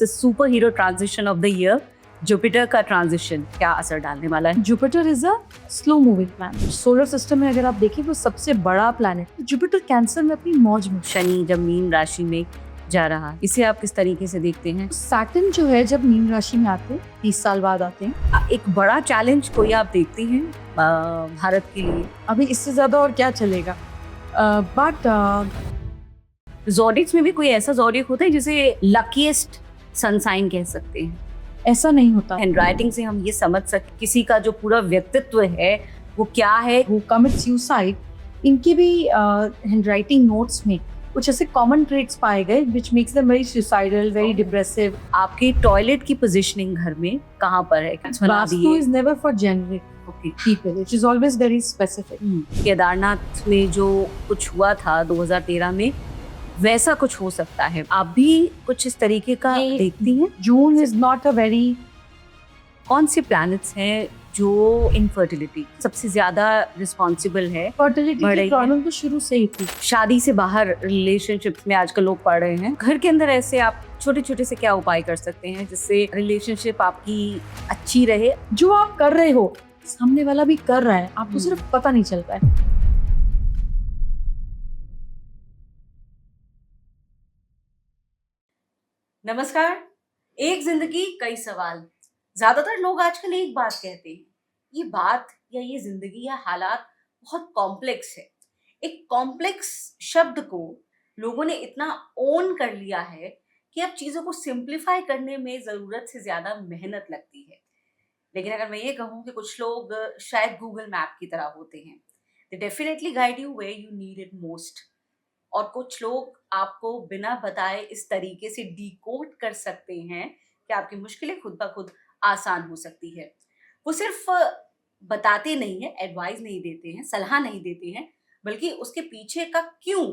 It's a super hero transition of the year. Jupiter का transition क्या असर डालने वाला है? Jupiter is a slow moving planet. Solar system में अगर आप देखें वो सबसे बड़ा प्लैनेट। जुपिटर कैंसर में अपनी मौज में। शनि जब मीन राशि में जा रहा है, इसे आप किस तरीके से देखते हैं? सैटर्न जो है जब मीन राशि में आते हैं 30 साल बाद आते हैं। एक बड़ा चैलेंज कोई आप देखती हैं भारत के लिए? अभी इससे ज्यादा और क्या चलेगा, बट ज़ोडिएक्स में भी कोई ऐसा ज़ोडिएक होता है जिसे लकीएस्ट सन साइन कह सकते हैं? ऐसा नहीं होता। हैंडराइटिंग से हम ये समझ सकते किसी का जो पूरा व्यक्तित्व है वो क्या है। वो कमिट सुसाइड, इनके भी हैंडराइटिंग नोट्स में कुछ ऐसे कॉमन ट्रेट्स पाए गए which makes them very suicidal, very depressive. आपकी टॉयलेट की पोजीशनिंग घर में कहाँ पर है? Vastu is never for generic people, it is always very specific. Kedarnath में जो कुछ हुआ था 2013 में, वैसा कुछ हो सकता है। आप भी कुछ इस तरीके का देखती हैं? June is not a very. कौन से प्लैनेट्स हैं जो इनफर्टिलिटी सबसे ज्यादा रिस्पॉन्सिबल है? फर्टिलिटी की प्रॉब्लम तो शुरू से ही थी। शादी से बाहर रिलेशनशिप्स में आजकल लोग पढ़ रहे हैं। घर के अंदर ऐसे आप छोटे छोटे से क्या उपाय कर सकते हैं जिससे रिलेशनशिप आपकी अच्छी रहे? जो आप कर रहे हो सामने वाला भी कर रहा है, आपको सिर्फ पता नहीं चलता है। नमस्कार। एक जिंदगी कई सवाल। ज्यादातर लोग आजकल एक बात कहते हैं, ये बात या ये जिंदगी या हालात बहुत कॉम्प्लेक्स है। एक कॉम्प्लेक्स शब्द को लोगों ने इतना ओन कर लिया है कि अब चीजों को सिंप्लीफाई करने में जरूरत से ज्यादा मेहनत लगती है। लेकिन अगर मैं ये कहूँ कि कुछ लोग शायद गूगल मैप की तरह होते हैं, they definitely guide you where you need it most. और कुछ लोग आपको बिना बताए इस तरीके से डिकोड कर सकते हैं कि आपकी मुश्किलें खुद ब खुद आसान हो सकती है। वो सिर्फ बताते नहीं है, एडवाइस नहीं देते हैं, सलाह नहीं देते हैं, बल्कि उसके पीछे का क्यों,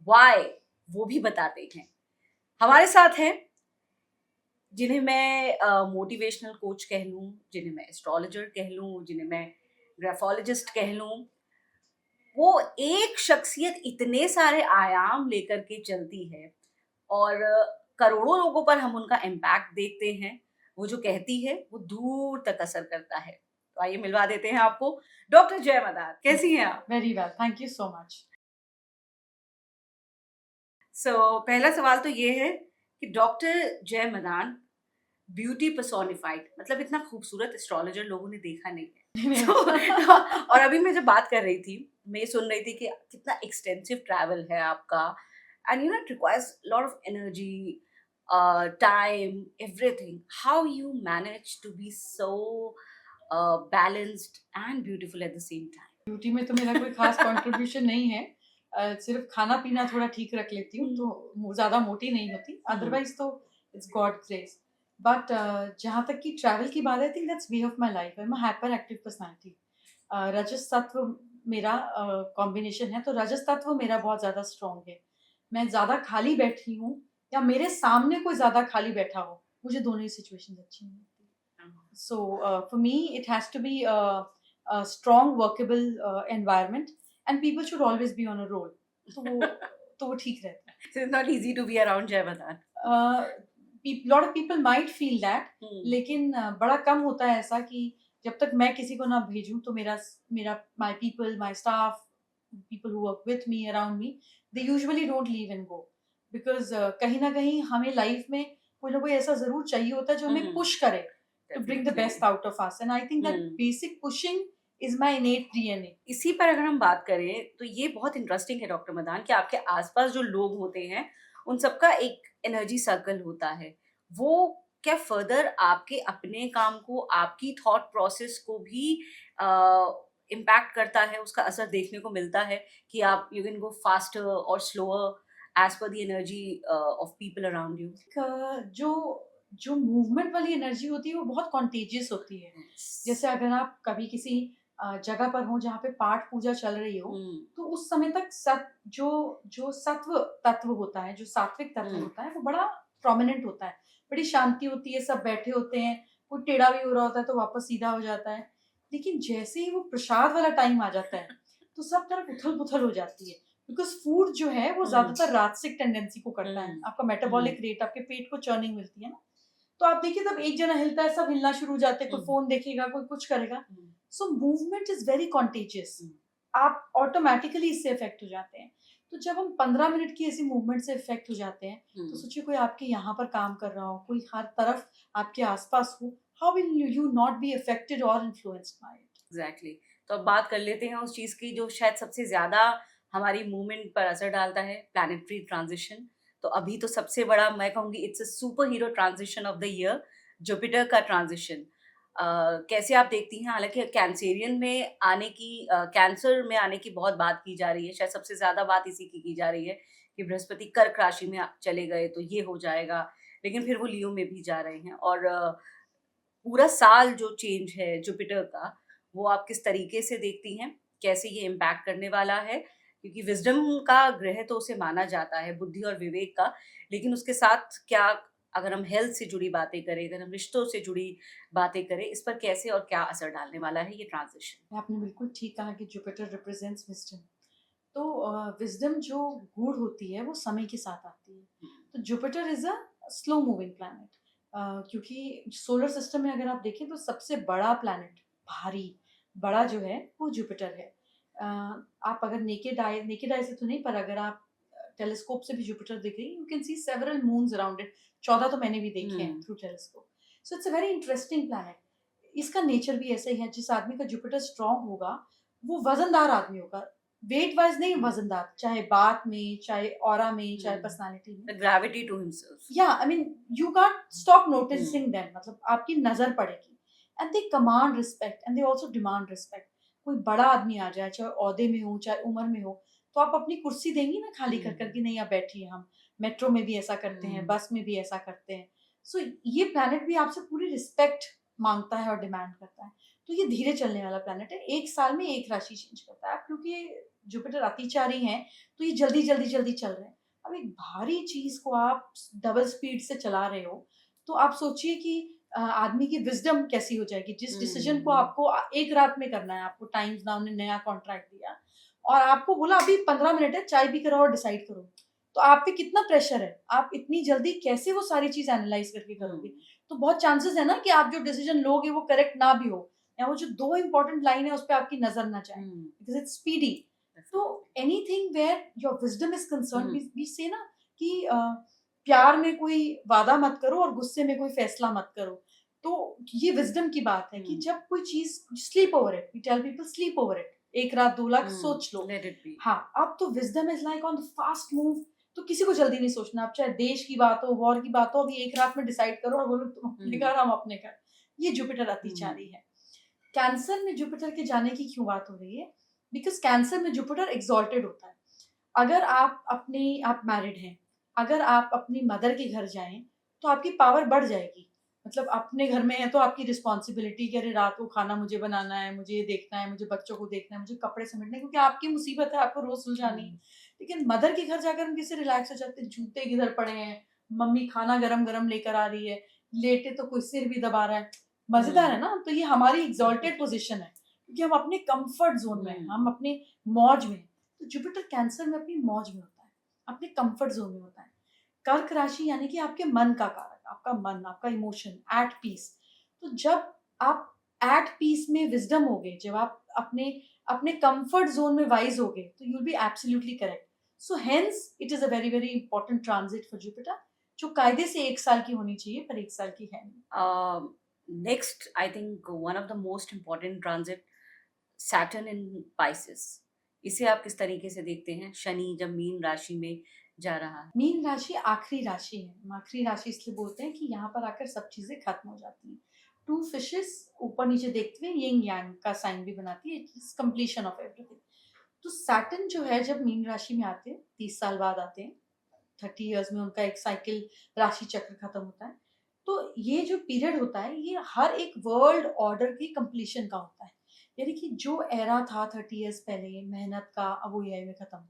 व्हाई, वो भी बताते हैं। हमारे साथ हैं जिन्हें मैं मोटिवेशनल कोच कह लूँ, जिन्हें मैं एस्ट्रोलॉजर कह लूँ, जिन्हें मैं ग्राफोलॉजिस्ट कह लूँ। वो एक शख्सियत इतने सारे आयाम लेकर के चलती है और करोड़ों लोगों पर हम उनका इम्पैक्ट देखते हैं। वो जो कहती है वो दूर तक असर करता है। तो आइए मिलवा देते हैं आपको डॉक्टर जय मदार। कैसी हैं आप? Very well, thank you so much. पहला सवाल तो ये है कि डॉक्टर जय मदान ब्यूटी पर्सोनिफाइड, मतलब इतना खूबसूरत एस्ट्रोलॉजर लोगों ने देखा नहीं है। और अभी मैं जब बात कर रही थी, मैं सुन रही थी कि कितना एक्सटेंसिव ट्रैवल है आपका, and you know it requires lot of energy, time, everything. How you manage to be so balanced and beautiful at the same time? Beauty में तो मेरा कोई खास कंट्रीब्यूशन नहीं है, सिर्फ खाना पीना थोड़ा ठीक रख लेती हूँ तो ज्यादा मोटी नहीं होती, अदरवाइज तो इट्स गॉड ग्रेस। बट जहाँ तक कि ट्रैवल की बात है, I think that's way of my life. I am a hyperactive personality. रजस तत्व मेरा कॉम्बिनेशन है, तो रजस तत्व मेरा बहुत ज़्यादा स्ट्रॉन्ग है। मैं ज़्यादा खाली बैठी हूँ या मेरे सामने कोई ज़्यादा खाली बैठा हो, मुझे दोनों ही सिचुएशन अच्छी नहीं लगती। So for me it has to be strong workable environment and people should always be on a roll, तो वो ठीक रहता है। So it's not easy to be around Jay Madan. Lot of people might feel that, लेकिन बड़ा कम होता है ऐसा कि जब तक मैं किसी को ना भेजूं तो मेरा my people, my staff, people who work with me, around me, they usually don't leave and go, because कहीं ना कहीं हमें लाइफ में कोई ना कोई ऐसा जरूर चाहिए होता है जो हमें पुश करे to bring the best out of us, and I think that basic pushing is my innate DNA. इसी पर अगर हम बात करें तो ये बहुत इंटरेस्टिंग है डॉक्टर मदान कि आपके आसपास जो लोग होते हैं उन सबका एक एनर्जी सर्कल होता है। वो क्या फर्दर आपके अपने काम को, आपकी थॉट प्रोसेस को भी इम्पैक्ट करता है? उसका असर देखने को मिलता है कि आप यू कैन गो फास्टर और slower as per the energy of people around you? जो मूवमेंट वाली एनर्जी होती है वो बहुत कॉन्टेजियस होती है। जैसे अगर आप कभी किसी जगह पर हो जहाँ पे पाठ पूजा चल रही हो, तो उस समय तक जो सत्व तत्व होता है, जो सात्विक तत्व होता है, वो बड़ा प्रोमिनेंट होता है। बड़ी शांति होती है, सब बैठे होते हैं, कोई टेढ़ा भी हो रहा होता है तो वापस सीधा हो जाता है। लेकिन जैसे ही वो प्रसाद वाला टाइम आ जाता है तो सब तरफ उथल पुथल हो जाती है, बिकॉज फूड जो है वो ज्यादातर रातसिक टेंडेंसी को करता है, हम्म, आपका मेटाबॉलिक रेट, आपके पेट को चर्निंग मिलती है ना, तो आप देखिए तब एक जना हिलता है सब हिलना शुरू हो जाते हैं, कोई फोन देखेगा, कोई कुछ करेगा। So movement is very contagious, आप ऑटोमेटिकली इससे इफेक्ट हो जाते हैं। तो जब हम 15 मिनट की ऐसी मूवमेंट से इफेक्ट हो जाते हैं, तो सोचिए कोई आपके यहाँ पर काम कर रहा हो, कोई हर तरफ आपके आसपास हो, how will you not be affected और इन्फ्लुएंस्ड बाय इट। एग्जैक्टली। तो अब बात कर लेते हैं उस चीज की जो शायद सबसे ज्यादा हमारी मूवमेंट पर असर डालता है, प्लैनेटरी ट्रांजिशन। तो अभी तो सबसे बड़ा मैं कहूंगी it's a super hero transition of the year, Jupiter का ट्रांजिशन। कैसे आप देखती हैं? हालांकि कैंसेरियन में आने की कैंसर में आने की बहुत बात की जा रही है, शायद सबसे ज्यादा बात इसी की जा रही है कि बृहस्पति कर्क राशि में चले गए तो ये हो जाएगा, लेकिन फिर वो लियो में भी जा रहे हैं। और पूरा साल जो चेंज है जुपिटर का, वो आप किस तरीके से देखती हैं? कैसे ये इम्पैक्ट करने वाला है? क्योंकि विजडम का ग्रह तो उसे माना जाता है, बुद्धि और विवेक का, लेकिन उसके साथ क्या, अगर हम हेल्थ से जुड़ी बातें करें, अगर हम रिश्तों से जुड़ी बातें करें, इस पर कैसे और क्या असर डालने वाला है ये ट्रांजिशन? आपने बिल्कुल ठीक कहा कि जुपिटर रिप्रेजेंट्स विजडम। तो विजडम जो गूढ़ होती है वो समय के साथ आती है। तो Jupiter is a slow moving planet, क्योंकि सोलर सिस्टम में अगर आप देखें तो सबसे बड़ा प्लैनेट, भारी बड़ा जो है वो जुपिटर है। आप अगर नेकेड आई से तो नहीं, पर अगर आप टेलीस्कोप से भी जुपिटर देखें, you can see several moons around it. 14 तो मैंने भी देखे हैं through telescope. So it's a very interesting planet. इसका नेचर भी ऐसा ही है, जिस आदमी का जुपिटर स्ट्रांग होगा वो वजनदार आदमी होगा, वेट वाइज नहीं वजनदार, चाहे बात में, चाहे ऑरा में, चाहे पर्सनालिटी में। The gravity to himself. या I mean you can't stop noticing them, मतलब आपकी नजर पड़ेगी। And they command respect and they also demand respect. कोई बड़ा आदमी आ जाए, चाहे ओहदे में हो चाहे उम्र में हो, तो आप अपनी कुर्सी देंगी ना खाली कर करके, नहीं आप बैठिए। हम मेट्रो में भी ऐसा करते हैं, बस में भी ऐसा करते हैं। सो ये प्लैनेट भी आपसे पूरी रिस्पेक्ट मांगता है और डिमांड करता है। तो ये धीरे चलने वाला प्लैनेट है, एक साल में एक राशि चेंज करता है। क्योंकि जुपिटर अतिचारी है तो ये जल्दी जल्दी जल्दी चल रहे हैं। अब एक भारी चीज को आप डबल स्पीड से चला रहे हो, तो आप सोचिए कि आदमी की विजडम कैसी हो जाएगी। जिस डिसीजन को आपको एक रात में करना है, आपको टाइम्स नाउ ने नया कॉन्ट्रैक्ट दिया और आपको बोला अभी 15 मिनट है, चाय पी कर और डिसाइड करो, तो आप पे कितना प्रेशर है, आप इतनी जल्दी कैसे वो सारी चीज एनालाइज करके करोगे। तो बहुत चांसेस है ना कि आप जो डिसीजन लोगे वो करेक्ट ना भी हो, या वो जो दो इंपॉर्टेंट लाइन है उस पर आपकी नजर ना जाए, बिकॉज इट्स स्पीडी। तो anything where your wisdom is concern, we say ना कि प्यार में कोई वादा मत करो और गुस्से में कोई फैसला मत करो। तो ये विजडम की बात है कि जब कोई चीज, sleep over it, we tell people sleep over it, 1 रात 2 लाख सोच लो। Let it be. हाँ, अब तो wisdom is like on the fast move. तो किसी को जल्दी नहीं सोचना, अब चाहे देश की बात हो, वॉर की बात हो, अभी 1 रात में डिसाइड करो और बोलो तुम अपने घर, हम अपने घर। ये जुपिटर अतिचारी है। कैंसर में जुपिटर के जाने की क्यों बात हो रही है? बिकॉज कैंसर में जुपिटर एग्जॉल्टेड होता है। अगर आप मैरिड हैं, अगर आप अपनी मदर के घर जाएं तो आपकी पावर बढ़ जाएगी। मतलब अपने घर में है तो आपकी रिस्पॉन्सिबिलिटी कि अरे रात को खाना मुझे बनाना है, मुझे ये देखना है, मुझे बच्चों को देखना है, मुझे कपड़े समेटने हैं, क्योंकि आपकी मुसीबत है, आपको रोज सुलझानी है। लेकिन मदर के घर जाकर हम किसी रिलैक्स हो जाते हैं, जूते किधर पड़े हैं, मम्मी खाना गरम गरम लेकर आ रही है, लेटे तो कोई सिर भी दबा रहा है। मजेदार है ना? तो ये हमारी एग्जॉल्टेड पोजीशन है, क्योंकि हम अपने कंफर्ट जोन में हैं, हम अपने मौज में हैं। तो जुपिटर कैंसर में अपनी मौज में होता है, अपने कंफर्ट जोन में होता है। कर्क राशि यानी कि आपके मन का कारक, आपका मन, आपका इमोशन एट पीस। तो जब आप एट पीस में विजडम होगे, जब आप अपने अपने कंफर्ट जोन में वाइज होगे, तो you will be absolutely correct. So hence it is a very very important transit for Jupiter, जो कायदे से 1 साल की होनी चाहिए, पर 1 साल की है नहीं। Next I think one of the most important transit, Saturn in Pisces. इसे आप किस तरीके से देखते हैं? शनि जब मीन राशि में जा रहा है। मीन राशि आखिरी राशि है। आखिरी राशि इसलिए बोलते हैं कि यहाँ पर आकर सब चीजें खत्म हो जाती हैं। 2 फिशेस ऊपर नीचे देखते हुए यिंग यांग का साइन भी बनाती है, इट्स कंप्लीशन ऑफ एवरीथिंग। तो सैटर्न जो है जब मीन राशि में आते हैं, 30 साल बाद आते हैं, 30 इयर्स में उनका एक साइकिल, राशि चक्र खत्म होता है। तो ये जो पीरियड होता है, ये हर एक वर्ल्ड ऑर्डर की कंप्लीशन का होता है। यानी कि जो एरा था 30 इयर्स पहले मेहनत का, अब वो एआई में खत्म।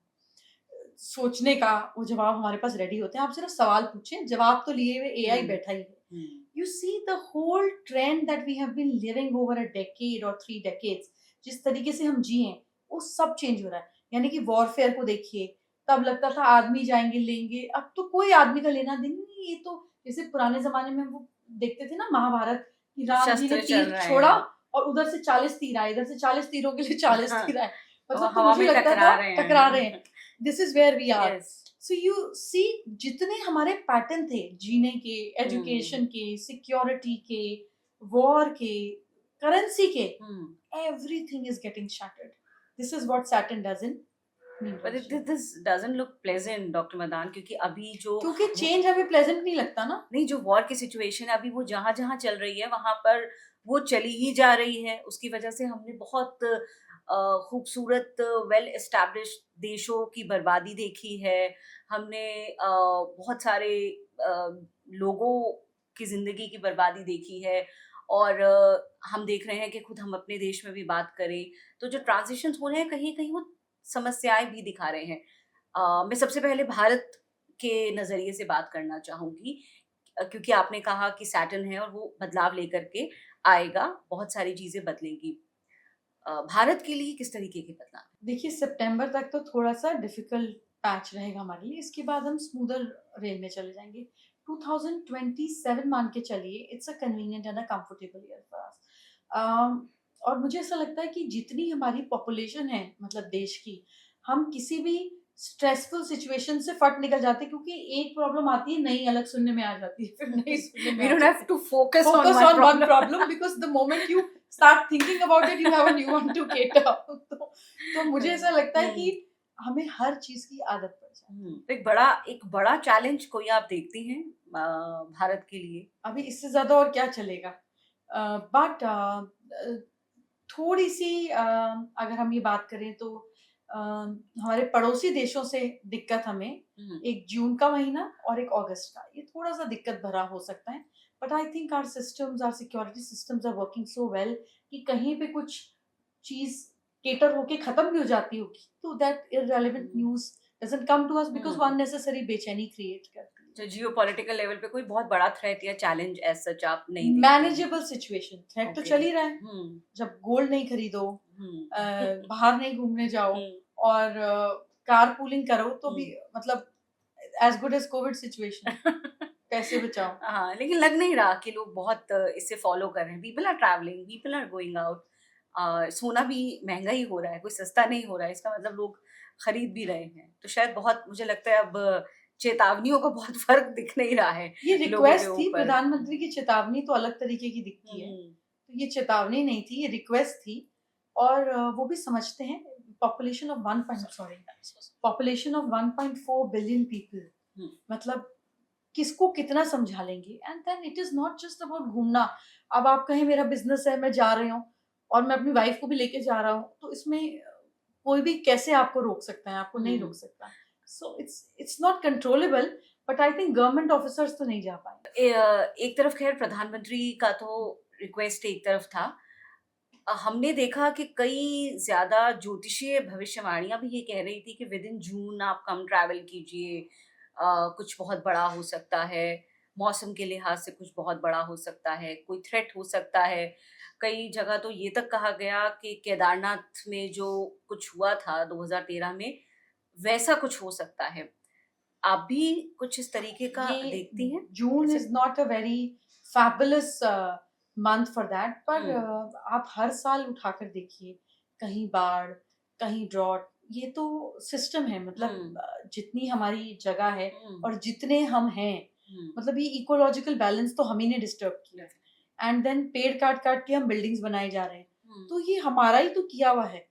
सोचने का वो जवाब हमारे पास रेडी होते हैं, आप सिर्फ सवाल पूछें, जवाब तो लिए हुए एआई बैठा ही है। You see the whole trend that we have been living over a decade और 3 डेकेड्स, जिस तरीके से हम जिए वो सब चेंज हो रहा है। यानी कि वॉरफेयर को देखिए, तब लगता था आदमी जाएंगे लेंगे, अब तो कोई आदमी का लेना देना नहीं। ये तो जैसे पुराने जमाने में वो देखते थे ना महाभारत, कि राम जी ने शस्त्र चल तीर रहे छोड़ा हैं। और उधर से 40 तीर आए, इधर से 40 तीरों के लिए 40 हाँ, तीर आए, वो मतलब तो हवा मुझे में लगता टकरा था रहे टकरा रहे हैं। हैं। This is where we are. Yes. So you see, जितने हमारे पैटर्न थे जीने के, हम्म। एजुकेशन के, सिक्योरिटी के, वॉर के, करेंसी के, everything is getting shattered. This is what Saturn does in Meen But Rashi. this doesn't look pleasant, doctor Madan, क्योंकि अभी जो क्योंकि चेंज हमें प्लेजेंट नहीं लगता ना। नहीं, जो वॉर की सिचुएशन है अभी वो जहां जहां चल रही है वहां पर वो चली ही जा रही है। उसकी वजह से हमने बहुत खूबसूरत वेल एस्टैब्लिश देशों की बर्बादी देखी है। हमने बहुत सारे लोगों की जिंदगी की बर्बादी देखी है। और हम देख रहे हैं कि खुद हम अपने देश में भी बात करें तो जो ट्रांजिशंस हो रहे हैं कहीं कहीं वो समस्याएं भी दिखा रहे हैं। मैं सबसे पहले भारत के नज़रिए से बात करना चाहूँगी, क्योंकि आपने कहा कि सैटर्न है और वो बदलाव लेकर के आएगा, बहुत सारी चीज़ें बदलेंगी। भारत के लिए किस तरीके के बदलाव? देखिए सितंबर तक तो थोड़ा सा डिफिकल्ट पैच रहेगा हमारे लिए, इसके बाद हम स्मूदर रेल में चले जाएंगे। 2027 मान के चलिए, it's a convenient and a comfortable year for us. और मुझे ऐसा लगता है कि जितनी हमारी पॉपुलेशन है, मतलब देश की, हम किसी भी स्ट्रेसफुल सिचुएशन से फट निकल जाते हैं, क्योंकि एक प्रॉब्लम आती है नई अलग सुनने में आ जाती है, फिर नई सुनने में We आ don't जाती have है। to focus on Focus one on one problem. problem because the moment you start thinking about it, you have a new one to cater. तो मुझे ऐसा लगता है कि हमें हर चीज की आदत पड़ जाए। तो एक बड़ा चैलेंज कोई आप देखती हैं भारत के लिए? अभी इससे ज्यादा और क्या चलेगा, बट थोड़ी सी अगर हम ये बात करें तो हमारे पड़ोसी देशों से दिक्कत हमें, एक जून का महीना और एक अगस्त का, ये थोड़ा सा दिक्कत भरा हो सकता है। But I think our systems, our security systems are working so well कि कहीं पे कुछ चीज केटर होके खत्म भी हो जाती होगी, तो that irrelevant news doesn't come to us because वो अननेसेसरी बेचैनी क्रिएट करती है। तो जियोपॉलिटिकल लेवल पे कोई बहुत बड़ा थ्रेट या चैलेंज एज सच आप नहीं देखती? मैनेजेबल सिचुएशन, थ्रेट तो Okay. चल ही रहा है। जब गोल्ड नहीं खरीदो, बाहर नहीं घूमने जाओ और कार पूलिंग करो, तो भी मतलब as good as Covid situation. पैसे बचाओ। हाँ, लेकिन लग नहीं रहा कि लोग बहुत इससे फॉलो कर रहे हैं। People are travelling, people are going out. सोना भी महंगा ही हो रहा है, कोई सस्ता नहीं हो रहा है। इसका मतलब लोग खरीद भी रहे हैं, तो शायद बहुत, मुझे लगता है अब चेतावनियों का बहुत फर्क दिख नहीं रहा है ये लोगों के रिक्वेस्ट थी, ऊपर। प्रधानमंत्री की चेतावनी तो अलग तरीके की दिखती है, तो ये चेतावनी नहीं थी, ये रिक्वेस्ट थी। और वो भी समझते हैं पॉपुलेशन ऑफ 1.4 बिलियन पीपल, मतलब किसको कितना समझा लेंगे। And then it is not just about घूमना। अब आप कहें मेरा बिजनेस है, मैं जा रही हूँ और मैं अपनी वाइफ को भी लेके जा रहा हूँ, तो इसमें कोई भी कैसे आपको रोक सकता है, आपको नहीं रोक सकता। So it's not controllable, but I think government officers तो नहीं जा पाए। एक तरफ खैर प्रधानमंत्री का तो रिक्वेस्ट एक तरफ था, हमने देखा कि कई ज्यादा ज्योतिषीय भविष्यवाणियां भी ये कह रही थी कि विद इन जून आप कम ट्रैवल कीजिए, कुछ बहुत बड़ा हो सकता है, मौसम के लिहाज से कुछ बहुत बड़ा हो सकता है, कोई थ्रेट हो सकता है। कई जगह तो ये तक कहा गया कि केदारनाथ में जो कुछ हुआ था 2013 में, वैसा कुछ हो सकता है। आप भी कुछ इस तरीके का देखती हैं? June is not a very fabulous month for that, पर आप हर साल उठाकर देखिए, कहीं बाढ़, कहीं ड्रॉट, ये तो सिस्टम है। मतलब जितनी हमारी जगह है और जितने हम हैं, मतलब ये इकोलॉजिकल बैलेंस तो हम ही ने डिस्टर्ब किया। एंड देन पेड़ काट काट के हम बिल्डिंग्स बनाए जा रहे हैं, तो ये हमारा ही तो किया हुआ है।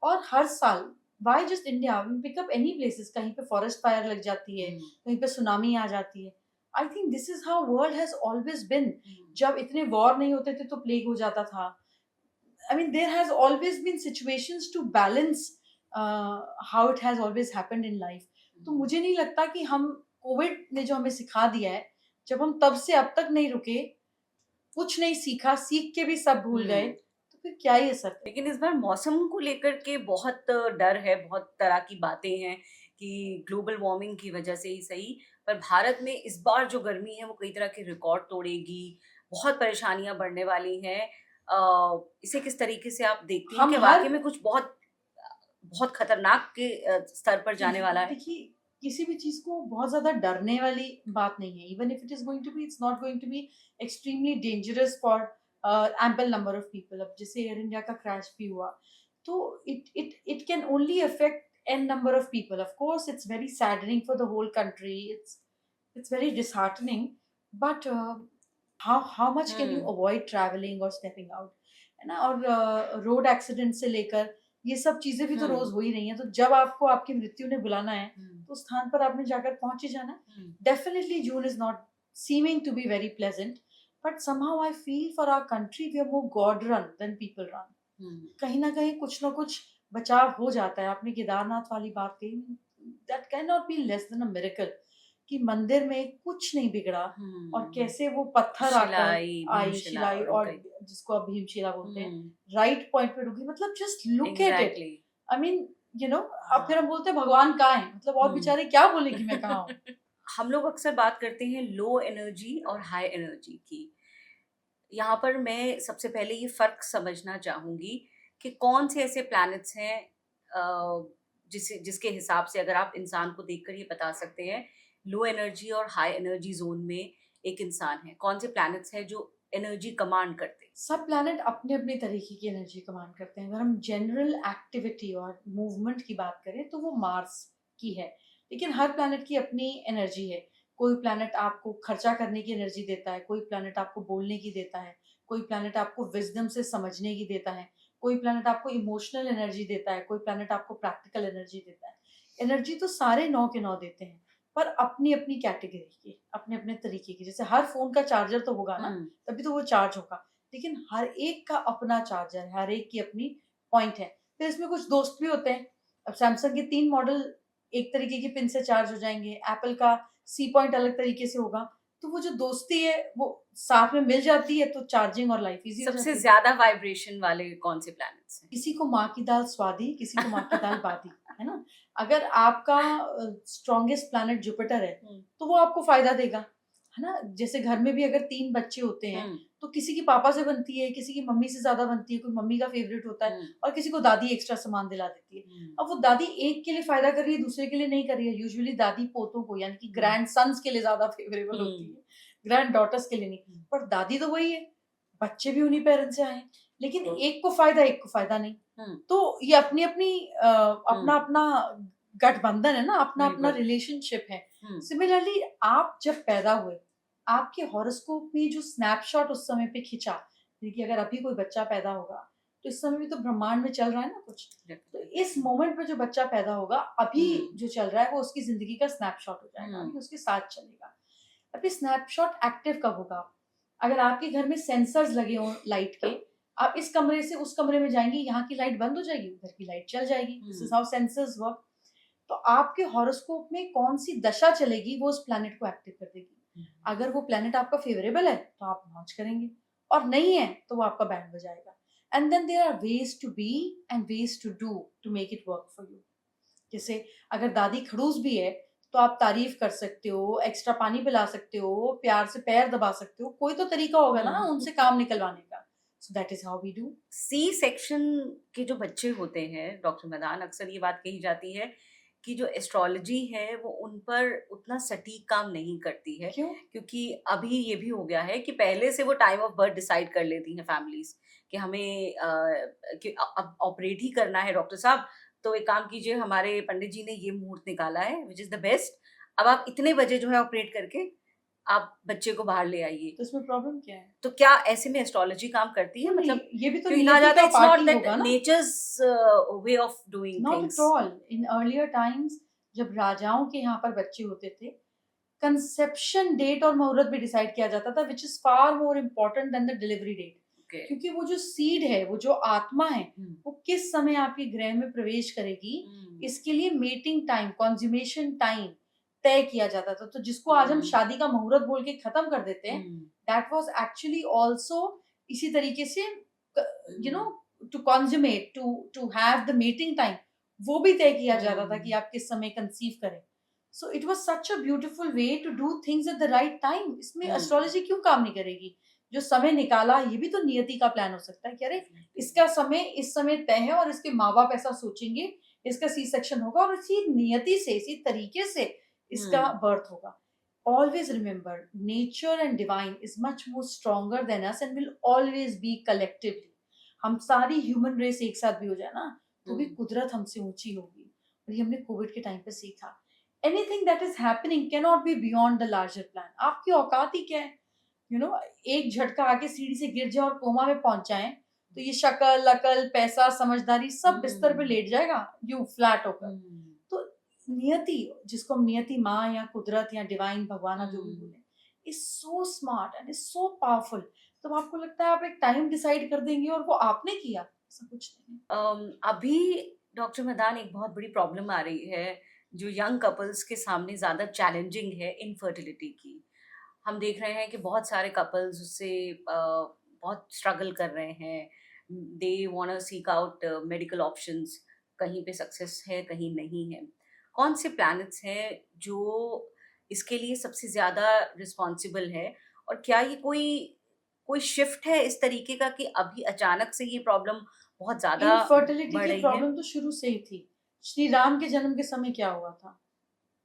और हर साल, why just India, pick up any places, कहीं पे फॉरेस्ट फायर लग जाती है, कहीं पे सुनामी आ जाती है। I think this is how world has always been. जब इतने वॉर नहीं होते थे तो प्लेग हो जाता था। I mean there has always been situations to balance how it has always happened in life. तो मुझे नहीं लगता कि हम, कोविड ने जो हमें सिखा दिया है, जब हम तब से अब तक नहीं रुके, कुछ नहीं सीखा, सीख के भी सब भूल गए, तो फिर क्या ही असर। लेकिन इस बार मौसम को लेकर के बहुत डर है, बहुत तरह की बातें हैं कि ग्लोबल वार्मिंग की वजह से ही सही, पर भारत में इस बार जो गर्मी है वो कई तरह के रिकॉर्ड तोड़ेगी, बहुत परेशानियां बढ़ने वाली हैं। इसे किस तरीके से आप देखती हैं कि वाकई में कुछ बहुत बहुत खतरनाक के स्तर पर जाने वाला है? देखिए, किसी भी चीज को बहुत ज्यादा डरने वाली बात नहीं है. Even if it is going to be, it's not going to be extremely dangerous for ample number of people. अब जैसे एयर इंडिया का क्रैश भी हुआ, तो it can only affect n number of people. Of course, it's very saddening for the whole country. It's very disheartening. But how much can you hmm avoid traveling or stepping out? है ना. और road accident से लेकर ये सब चीजें भी तो रोज हम्म हो ही रही हैं. तो जब आपको आपकी मृत्यु ने बुलाना है, हम्म तो उस स्थान पर आपने जाकर पहुंच ही जाना है. हम्म Definitely, June is not seeming to be very pleasant, but somehow I feel for our country we are more God run than people run. कहीं ना कहीं कुछ ना कुछ बचाव हो जाता है. आपने केदारनाथ वाली बात कही, that can not be less than a miracle, कि मंदिर में कुछ नहीं बिगड़ा. और कैसे वो पत्थर आकर शिलाई, आई, भीमशिला शिलाई, और और कई जिसको आप भीमशिला बोलते हैं, हम्म राइट पॉइंट पे रुकी. मतलब just look at it. Exactly I mean, you know, अब फिर हम बोलते हैं भगवान कहाँ है. मतलब और बेचारे क्या बोले कि मैं कहाँ हूँ. हम लोग अक्सर बात करते हैं लो एनर्जी और हाई एनर्जी की. यहाँ पर मैं सबसे पहले ये फर्क समझना चाहूंगी कि कौन से ऐसे प्लैनेट्स हैं जिसके हिसाब से अगर आप इंसान को देखकर ये बता सकते हैं लो एनर्जी और हाई एनर्जी जोन में एक इंसान है. कौन से प्लैनेट्स हैं जो एनर्जी कमांड करते हैं? सब प्लैनेट अपने अपने तरीके की एनर्जी कमांड करते हैं. अगर हम जनरल एक्टिविटी और मूवमेंट की बात करें तो वो मार्स की है. लेकिन हर प्लैनेट की अपनी एनर्जी है. कोई प्लैनेट आपको खर्चा करने की एनर्जी देता है, कोई प्लैनेट आपको बोलने की देता है, कोई प्लैनेट आपको विजडम से समझने की देता है, कोई प्लैनेट आपको इमोशनल एनर्जी देता है, कोई प्लैनेट आपको प्रैक्टिकल एनर्जी देता है. एनर्जी तो सारे 9 के 9 देते हैं, पर अपनी अपनी कैटेगरी की, अपने अपने तरीके की. जैसे हर फोन का चार्जर तो होगा ना, तभी तो वो चार्ज होगा. लेकिन हर एक का अपना चार्जर है, हर एक की अपनी पॉइंट है. फिर इसमें कुछ दोस्त भी होते हैं. अब सैमसंग के 3 मॉडल एक तरीके की पिन से चार्ज हो जाएंगे, एप्पल का सी पॉइंट अलग तरीके से होगा. तो वो जो दोस्ती है वो साथ में मिल जाती है, तो चार्जिंग और लाइफ इजी हो जाती सबसे है. ज्यादा वाइब्रेशन वाले कौन से प्लैनेट्स हैं? किसी को माँ की दाल स्वादी, किसी को माँ की दाल बादी, है ना. अगर आपका स्ट्रॉन्गेस्ट प्लैनेट जुपिटर है, तो वो आपको फायदा देगा, है ना. जैसे घर में भी अगर 3 बच्चे होते हैं, तो किसी की पापा से बनती है, किसी की मम्मी से ज्यादा बनती है, कोई मम्मी का फेवरेट होता है, और किसी को दादी एक्स्ट्रा सामान दिला देती है. अब वो दादी एक के लिए फायदा कर रही है, दूसरे के लिए नहीं कर रही है. यूजुअली दादी पोतों को, यानी कि ग्रैंड सन्स के लिए ज्यादा फेवरेबल होती है, ग्रैंड डॉटर्स के लिए नहीं. पर दादी तो वही है, बच्चे भी उन्हीं पेरेंट्स से आए, लेकिन एक को फायदा, एक को फायदा नहीं. तो ये अपनी अपनी अपना अपना गठबंधन है ना, अपना अपना रिलेशनशिप है. सिमिलरली आप जब पैदा हुए, आपके हॉरोस्कोप में जो स्नैपशॉट उस समय पे खिंचा, कि अगर अभी कोई बच्चा पैदा होगा, तो इस समय भी तो ब्रह्मांड में चल रहा है ना कुछ. तो इस मोमेंट पे जो बच्चा पैदा होगा, अभी जो चल रहा है वो उसकी जिंदगी का स्नैपशॉट हो जाएगा, अभी उसके साथ चलेगा. अभी स्नैपशॉट एक्टिव कब होगा? अगर आपके घर में सेंसर्स लगे हो लाइट के, आप इस कमरे से उस कमरे में जाएंगे, यहाँ की लाइट बंद हो जाएगी, उधर की लाइट चल जाएगी. This is how sensors work. तो आपके हॉरोस्कोप में कौन सी दशा चलेगी, वो उस प्लैनेट को एक्टिव कर देगी. अगर वो प्लैनेट आपका फेवरेबल है तो आप मौज करेंगे, और नहीं है तो वो आपका बैंड बजाएगा. And then there are ways to be and ways to do to make it work for you. जैसे अगर दादी खड़ूस भी है, तो आप तारीफ कर सकते हो, एक्स्ट्रा पानी पिला सकते हो, प्यार से पैर दबा सकते हो. कोई तो तरीका होगा ना उनसे काम निकलवाने का. So that is how we do. C section के जो बच्चे होते हैं डॉक्टर मदान, अक्सर ये बात कही जाती है कि जो एस्ट्रोलॉजी है वो उन पर उतना सटीक काम नहीं करती है. क्यों? क्योंकि अभी ये भी हो गया है कि पहले से वो टाइम ऑफ बर्थ डिसाइड कर लेती हैं फैमिलीज कि हमें कि अब ऑपरेट ही करना है डॉक्टर साहब, तो एक काम कीजिए, हमारे पंडित जी ने ये मुहूर्त निकाला है विच इज द बेस्ट, अब आप इतने बजे जो है ऑपरेट करके आप बच्चे को बाहर ले आइए. तो इसमें प्रॉब्लम क्या है? तो क्या ऐसे में एस्ट्रोलॉजी काम करती है? मतलब ये भी तो क्योंकि कहा नियति जाता है का इट्स नॉट पार्ट ही दैट होगा ना. Nature's way of doing not things. At all. In earlier times जब राजाओं के यहाँ पर बच्चे होते थे, कंसेप्शन डेट और मुहूर्त भी डिसाइड किया जाता था, which is far more important than the delivery date. क्योंकि वो जो सीड है, वो जो आत्मा है, वो किस समय आपके ग्रह में प्रवेश करेगी, इसके लिए मेटिंग टाइम, कॉन्ज्यूमेशन टाइम तय किया जाता था. तो जिसको आज हम शादी का मुहूर्त बोल के खत्म कर देते हैं, दैट वाज एक्चुअली आल्सो इसी तरीके से, you know, to consummate, to have the mating time, वो भी तय किया जाता था कि आप किस समय कंसीव करें. So it was such a beautiful way to do things at the right time. इसमें एस्ट्रोलॉजी क्यों काम नहीं करेगी? जो समय निकाला, ये भी तो नियति का प्लान हो सकता है कि अरे इसका समय इस समय तय है और इसके माँ बाप ऐसा सोचेंगे, इसका सी सेक्शन होगा और इसी नियति से, इसी तरीके से इसका बर्थ होगा. Always remember, nature and divine is much more stronger than us and will always be collectively. हम सारी ह्यूमन रेस एक साथ भी हो जाए ना, तो भी कुदरत हमसे ऊंची होगी. और ये हमने कोविड के टाइम पे सीखा. Anything that is happening cannot be beyond the larger plan. आपकी औकात ही क्या है? You know, एक झटका आके सीढ़ी से गिर जाए और कोमा में पहुंच जाए, तो ये शक्ल, अकल, पैसा, समझदारी सब बिस्तर पे लेट जाएगा, यू फ्लैट होकर. तो नियति, जिसको हम नियति माँ या कुदरत या डिवाइन भगवान जो भी बोले, is so smart and is so powerful. तो आपको लगता है आप एक टाइम डिसाइड कर देंगे और वो आपने किया, ऐसा कुछ नहीं. अभी डॉक्टर मदान एक बहुत बड़ी प्रॉब्लम आ रही है जो यंग कपल्स के सामने ज़्यादा चैलेंजिंग है, इनफर्टिलिटी की. हम देख रहे हैं कि बहुत सारे कपल्स उससे बहुत स्ट्रगल कर रहे हैं. They want to seek out medical options. कहीं पे सक्सेस है, कहीं नहीं है. कौन से प्लैनेट्स हैं जो इसके लिए सबसे ज़्यादा रिस्पॉन्सिबल है, और क्या ये कोई कोई शिफ्ट है इस तरीके का कि अभी अचानक से ये प्रॉब्लम बहुत ज़्यादा इनफर्टिलिटी बढ़ की रही है? प्रॉब्लम तो शुरू से ही थी. श्री राम के जन्म के समय क्या हुआ था?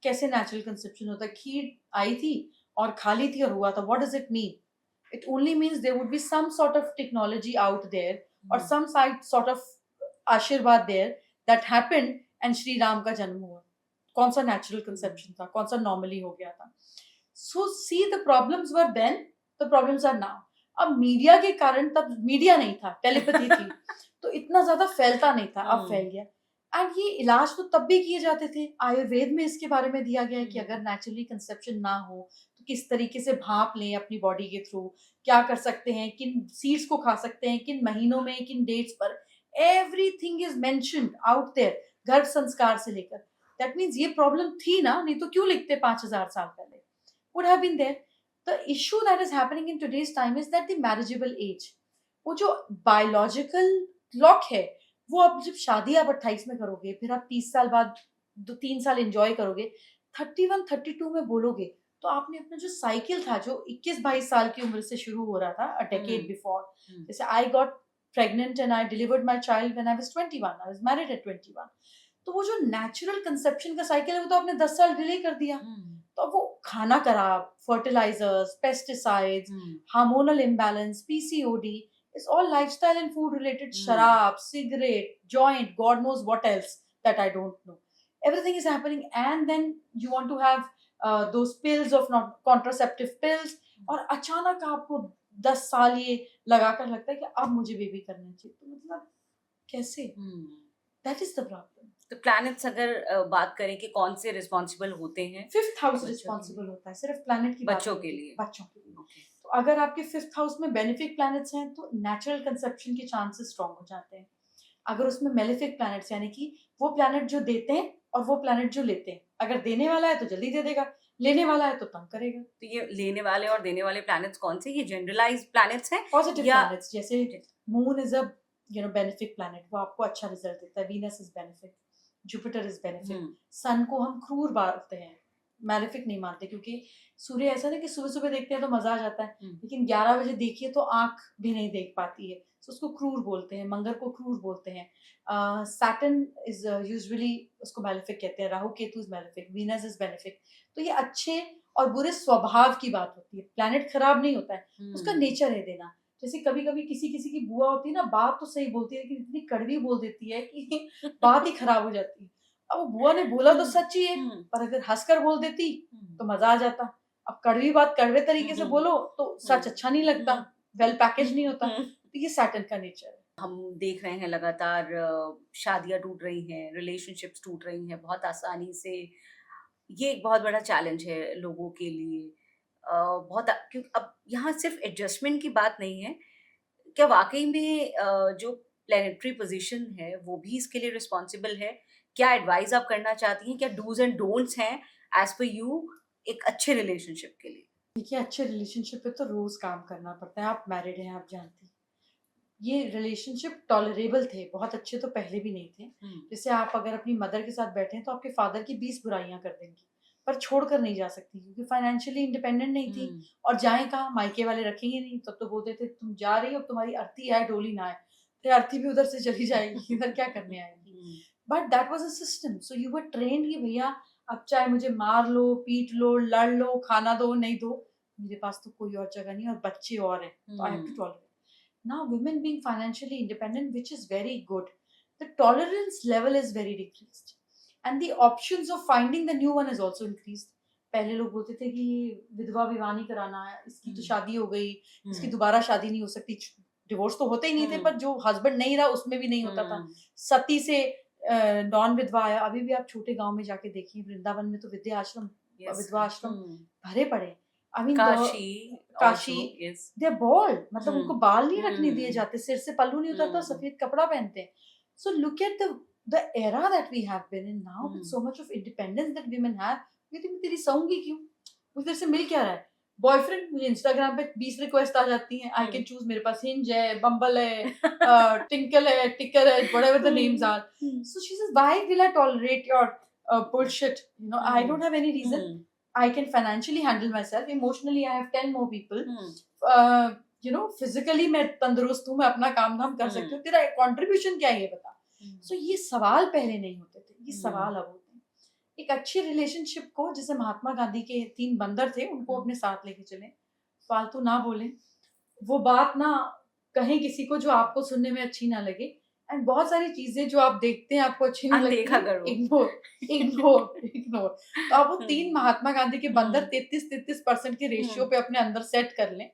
कैसे नेचुरल कंसेप्शन होता है? खीर आई थी और खाली थी और हुआ था. What does it mean? It only means there would be some sort of technology out there और सम सॉर्ट ऑफ आशीर्वाद there that happened and Shri Ram का जन्म हुआ. कौन सा नेचुरल कंसेप्शन था? कौन सा नॉर्मली हो गया था? So see the problems were then, the problems are now. अब मीडिया के कारण, तब मीडिया नहीं था, टेलीपैथी थी, तो इतना ज्यादा फैलता नहीं था. अब फैल गया. एंड ये इलाज तो तब भी किए जाते थे. आयुर्वेद में इसके बारे में दिया गया है कि अगर नेचुरली कंसेप्शन ना हो तो किस तरीके से भाप लें अपनी बॉडी के थ्रू, क्या कर सकते हैं, किन सीड्स को खा सकते हैं, किन महीनों में, किन डेट्स पर. Everything is mentioned out there, गर्भ संस्कार से लेकर. दैट मीन्स ये प्रॉब्लम थी ना, नहीं तो क्यों लिखते 5000 साल पहले? Would have been there. The issue that is happening in today's time is that the marriageable age, वो जो बायोलॉजिकल क्लॉक है, वो अब जब शादी आप 28 में करोगे, फिर आप 30 साल बाद 2-3 साल एंजॉय करोगे, 31-32 में बोलोगे, तो आपने अपना जो साइकिल था, जो 21-22 साल की उम्र से शुरू हो रहा था, अ डेकेड बिफोर. जैसे I got pregnant and I delivered my child when I was 21, I was married at 21. तो वो जो नेचुरल कंसेप्शन का साइकिल है, वो तो आपने 10 साल डिले कर दिया. तो अब वो खाना खराब, fertilisers, pesticides, hormonal imbalance, PCOD, it's all lifestyle and food related. Sharab, cigarette, joint, God knows what else that I don't know. Everything is happening, and then you want to have those pills of not contraceptive pills, और अचानक आपको 10 साल ये लगाकर लगता है कि अब मुझे बेबी करना चाहिए. तो मतलब कैसे? That is the problem. तो प्लैनेट्स अगर बात करें कि कौन से रिस्पॉन्सिबल होते हैं, 5th हाउस रिस्पॉन्सिबल होता है. सिर्फ प्लैनेट की बात बच्चों नहीं के होती, लिए. बच्चों के लिए. तो अगर आपके 5th हाउस में बेनिफिक प्लैनेट्स हैं तो नेचुरल कंसेप्शन के चांसेस स्ट्रॉन्ग हो जाते हैं. अगर उसमें मेलेफिक प्लैनेट्स, यानी कि वो प्लैनेट जो देते हैं और वो प्लैनेट जो लेते हैं, अगर देने वाला है तो जल्दी दे देगा, लेने वाला है तो तंग करेगा. तो ये लेने वाले और देने वाले प्लैनेट्स कौन से? ये जनरलाइज्ड प्लैनेट्स हैं पॉजिटिव या प्लैनेट्स, जैसे moon is a benefic planet, वो आपको अच्छा रिजल्ट देता है. Venus is benefic, Jupiter is benefic. Sun को हम क्रूर मानते हैं, मैलेफिक नहीं मानते, क्योंकि सूर्य ऐसा नहीं कि सुबह सुबह देखते हैं तो मजा आ जाता है, लेकिन 11 बजे देखिए तो आंख भी नहीं देख पाती है, तो उसको क्रूर बोलते हैं. मंगल को क्रूर बोलते हैं. सैटर्न इज यूजुअली, उसको मैलेफिक कहते हैं. Rahu Ketu is malefic. Venus is benefic. तो ये अच्छे और बुरे स्वभाव की बात होती है. प्लैनेट खराब नहीं होता है, उसका नेचर है देना. जैसे कभी कभी किसी किसी की बुआ होती है ना, बात तो सही बोलती है लेकिन इतनी कड़वी बोल देती है कि बात ही खराब हो जाती है. अब वो बुआ ने बोला तो सच ही है, पर अगर हंसकर बोल देती तो मजा आ जाता. अब कड़वी बात कड़वे तरीके से बोलो तो सच अच्छा नहीं लगता, वेल पैकेज नहीं होता. तो ये सैटर्न का नेचर है. हम देख रहे हैं लगातार शादियां टूट रही हैं, रिलेशनशिप्स टूट रही हैं बहुत आसानी से. ये एक बहुत बड़ा चैलेंज है लोगों के लिए. बहुत क्योंकि अब यहाँ सिर्फ एडजस्टमेंट की बात नहीं है. क्या वाकई में जो प्लैनेटरी पोजीशन है वो भी इसके लिए रिस्पॉन्सिबल है? क्या एडवाइस आप करना चाहती हैं? क्या डूज एंड डोंट्स हैं एज पर यू एक अच्छे रिलेशनशिप के लिए? देखिए, अच्छे रिलेशनशिप पे तो रोज काम करना पड़ता है. आप मैरिड हैं, आप जानती. ये रिलेशनशिप टॉलरेबल थे, बहुत अच्छे तो पहले भी नहीं थे. जैसे आप अगर अपनी मदर के साथ बैठे हैं तो आपके फादर की 20 बुराइयां कर देंगी, पर छोड़कर नहीं जा सकती क्योंकि फाइनेंशियली इंडिपेंडेंट नहीं थी. और जाए कहाँ, मायके वाले रखेंगे नहीं. तब तो बोलते थे तुम जा रही हो, तुम्हारी अर्थी आए डोली ना आए. फिर अर्थी भी उधर से चली जाएगी, इधर क्या करने आएगी. But that was a system, so you were trained कि भैया अब चाहे मुझे मार लो, पीट लो, लड़ लो, खाना दो नहीं दो, मेरे पास तो कोई और जगह नहीं और बच्चे और हैं, तो I have to tolerate. Now women being financially independent, which is very good, the tolerance level is very decreased and the options of finding the new one is also increased. पहले लोग बोलते थे कि विधवा विवाह नहीं कराना है, इसकी तो शादी हो गई, इसकी दोबारा शादी नहीं हो सकती. डिवोर्स तो होते ही नहीं थे, पर जो हस्बैंड नहीं रहा उसमें भी नहीं होता था. सती से नॉन विधवा आया. अभी भी आप छोटे गांव में जाके देखिए, वृंदावन में तो विद्या आश्रम, विधवा आश्रम भरे पड़े. I mean Kashi, they are bald, मतलब उनको बाल नहीं रखने दिए जाते, सिर से पल्लू नहीं उतरता, सफेद कपड़ा पहनते हैं. So look at the era that we have been in now, with so much of independence that women have. ये तो मैं तेरी सहूंगी क्यों, मुझे तेरे से मिल क्या रहा है. बॉयफ्रेंड, मुझे इंस्टाग्राम पे 20 रिक्वेस्ट आ जाती हैं. आई कैन चूज, मेरे पास हिंज है, बम्बल है, टिंकल है, टिकर है, whatever the names are. So she says, why will I tolerate your bullshit? You know, I don't have any reason. I can financially handle myself. Emotionally, I have 10 more people. You know, physically मैं तंदुरुस्त हूँ, मैं अपना काम धाम कर सकती हूँ. तेरा कंट्रीब्यूशन क्या है ये बता. So ये सवाल पहले नहीं होते थे, ये सवाल अब होते हैं. एक अच्छी रिलेशनशिप को, जैसे महात्मा गांधी के 3 बंदर थे, उनको अपने साथ लेके चले. फालतू ना बोले, वो बात ना कहें किसी को जो आपको सुनने में अच्छी ना लगे. एंड बहुत सारी चीजें जो आप देखते हैं आपको अच्छी नहीं लगती, इग्नोर. तो आप वो 3 महात्मा गांधी के बंदर 33% के रेशियो पे अपने अंदर सेट कर लें,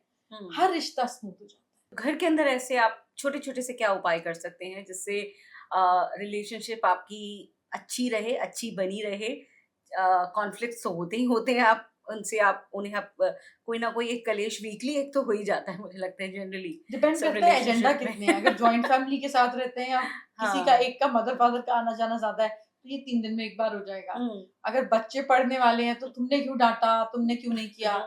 हर रिश्ता स्मूथ हो जाता है. घर के अंदर ऐसे आप छोटे छोटे से क्या उपाय कर सकते हैं जिससे रिलेशनशिप आपकी अच्छी रहे, अच्छी बनी रहे. कॉन्फ्लिक्ट्स तो होते ही होते हैं, आप उनसे आप उन्हें आप कोई ना कोई एक कलेश वीकली एक तो हो ही जाता है, मुझे लगता है जनरली. डिपेंड करता है एजेंडा कितने हैं. अगर जॉइंट फैमिली के साथ रहते हैं या किसी का एक का मदर फादर का आना जाना ज्यादा है, तो ये 3 दिन में एक बार हो जाएगा. अगर बच्चे पढ़ने वाले हैं तो तुमने क्यों डांटा, तुमने क्यों नहीं किया,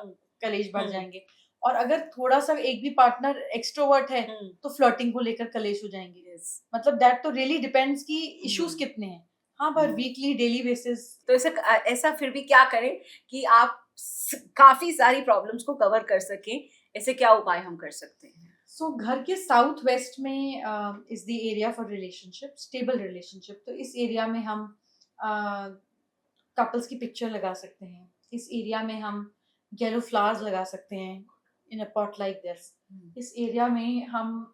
कलेश बढ़ जाएंगे. और अगर थोड़ा सा एक भी पार्टनर एक्सट्रोवर्ट है तो फ्लर्टिंग को लेकर कलेश हो जाएंगे. मतलब दैट तो रियली डिपेंड्स कि इश्यूज कितने हैं. हाँ, पर वीकली डेली बेसिस तो ऐसा फिर भी क्या करें कि आप काफी सारी प्रॉब्लम्स को कवर कर सकें, ऐसे क्या उपाय हम कर सकते हैं. सो घर के साउथ वेस्ट में is the area for relationship, stable relationship. तो इस एरिया में हम कपल्स की पिक्चर लगा सकते हैं. इस एरिया में हम येलो फ्लावर्स लगा सकते हैं इन अ पॉट लाइक दिस. इस एरिया में हम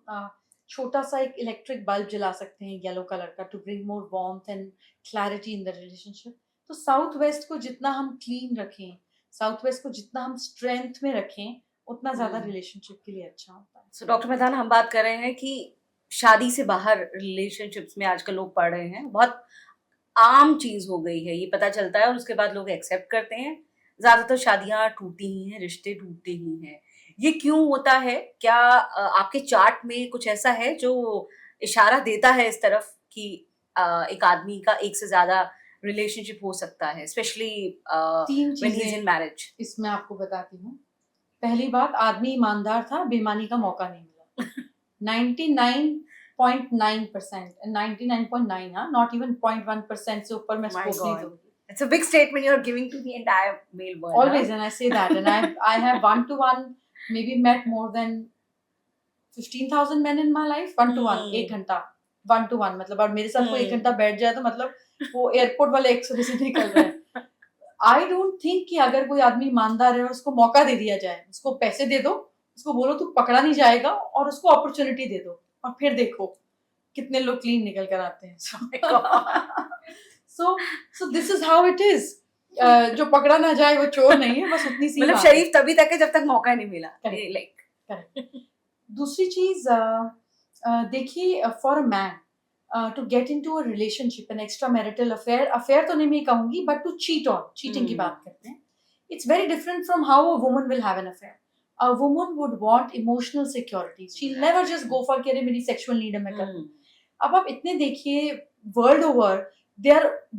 छोटा सा एक इलेक्ट्रिक बल्ब जला सकते हैं येलो कलर का, to bring more warmth and clarity in the relationship. तो साउथ वेस्ट को जितना हम क्लीन रखें, साउथ वेस्ट को जितना हम स्ट्रेंथ में रखें, उतना ज्यादा रिलेशनशिप के लिए अच्छा होता है. सो डॉक्टर मैदान, हम बात कर रहे हैं कि शादी से बाहर रिलेशनशिप्स में आजकल लोग पढ़ रहे हैं, बहुत आम चीज हो गई है, ये पता चलता है और उसके बाद लोग एक्सेप्ट करते हैं. ज्यादातर शादियां टूटती ही हैं, रिश्ते टूटते ही हैं. ये क्यों होता है? क्या आपके चार्ट में कुछ ऐसा है जो इशारा देता है इस तरफ कि एक आदमी का एक से ज्यादा रिलेशनशिप हो सकता है, specially when he is in marriage? इसमें आपको बताती हूँ. पहली बात, आदमी ईमानदार था, बेईमानी का मौका नहीं मिला. 99.9%, 99.9, हाँ, नॉट इवन 0.1% से ऊपर मैं स्कोप नहीं दूंगी. It's a big statement you are giving to the entire male world. Always, and I say that, and I have one-to-one, maybe met more than 15,000 men in my life. 1-to-1, 1 घंटा 1-to-1, मतलब और मेरे साथ कोई 1 घंटा बैठ जाए तो मतलब वो एयरपोर्ट वाले एक्सरे से निकल रहे हैं. I don't think कि अगर कोई आदमी ईमानदार है और उसको मौका दे दिया जाए, उसको पैसे दे दो, उसको बोलो तू पकड़ा नहीं जाएगा, और उसको अपॉर्चुनिटी दे दो, और फिर देखो कितने लोग क्लीन निकल कर आते हैं. So this is how it is. जो पकड़ा ना जाए वो चोर नहीं है, बस उतनी सी. मतलब शरीफ तभी तक है जब तक मौका नहीं मिला. Correct. दूसरी चीज देखिए, for a man to get into a relationship, an extra marital affair तो नहीं मैं कहूंगी, बट टू चीटिंग की बात करते हैं. It's very different from how a woman will have an affair. A woman would want emotional security. She will never just go for कि मेरी सेक्सुअल नीड है मैं कर. अब आप इतने देखिए world over, they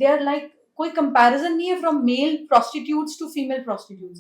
are like, कोई कंपैरिजन नहीं है from male prostitutes to female prostitutes.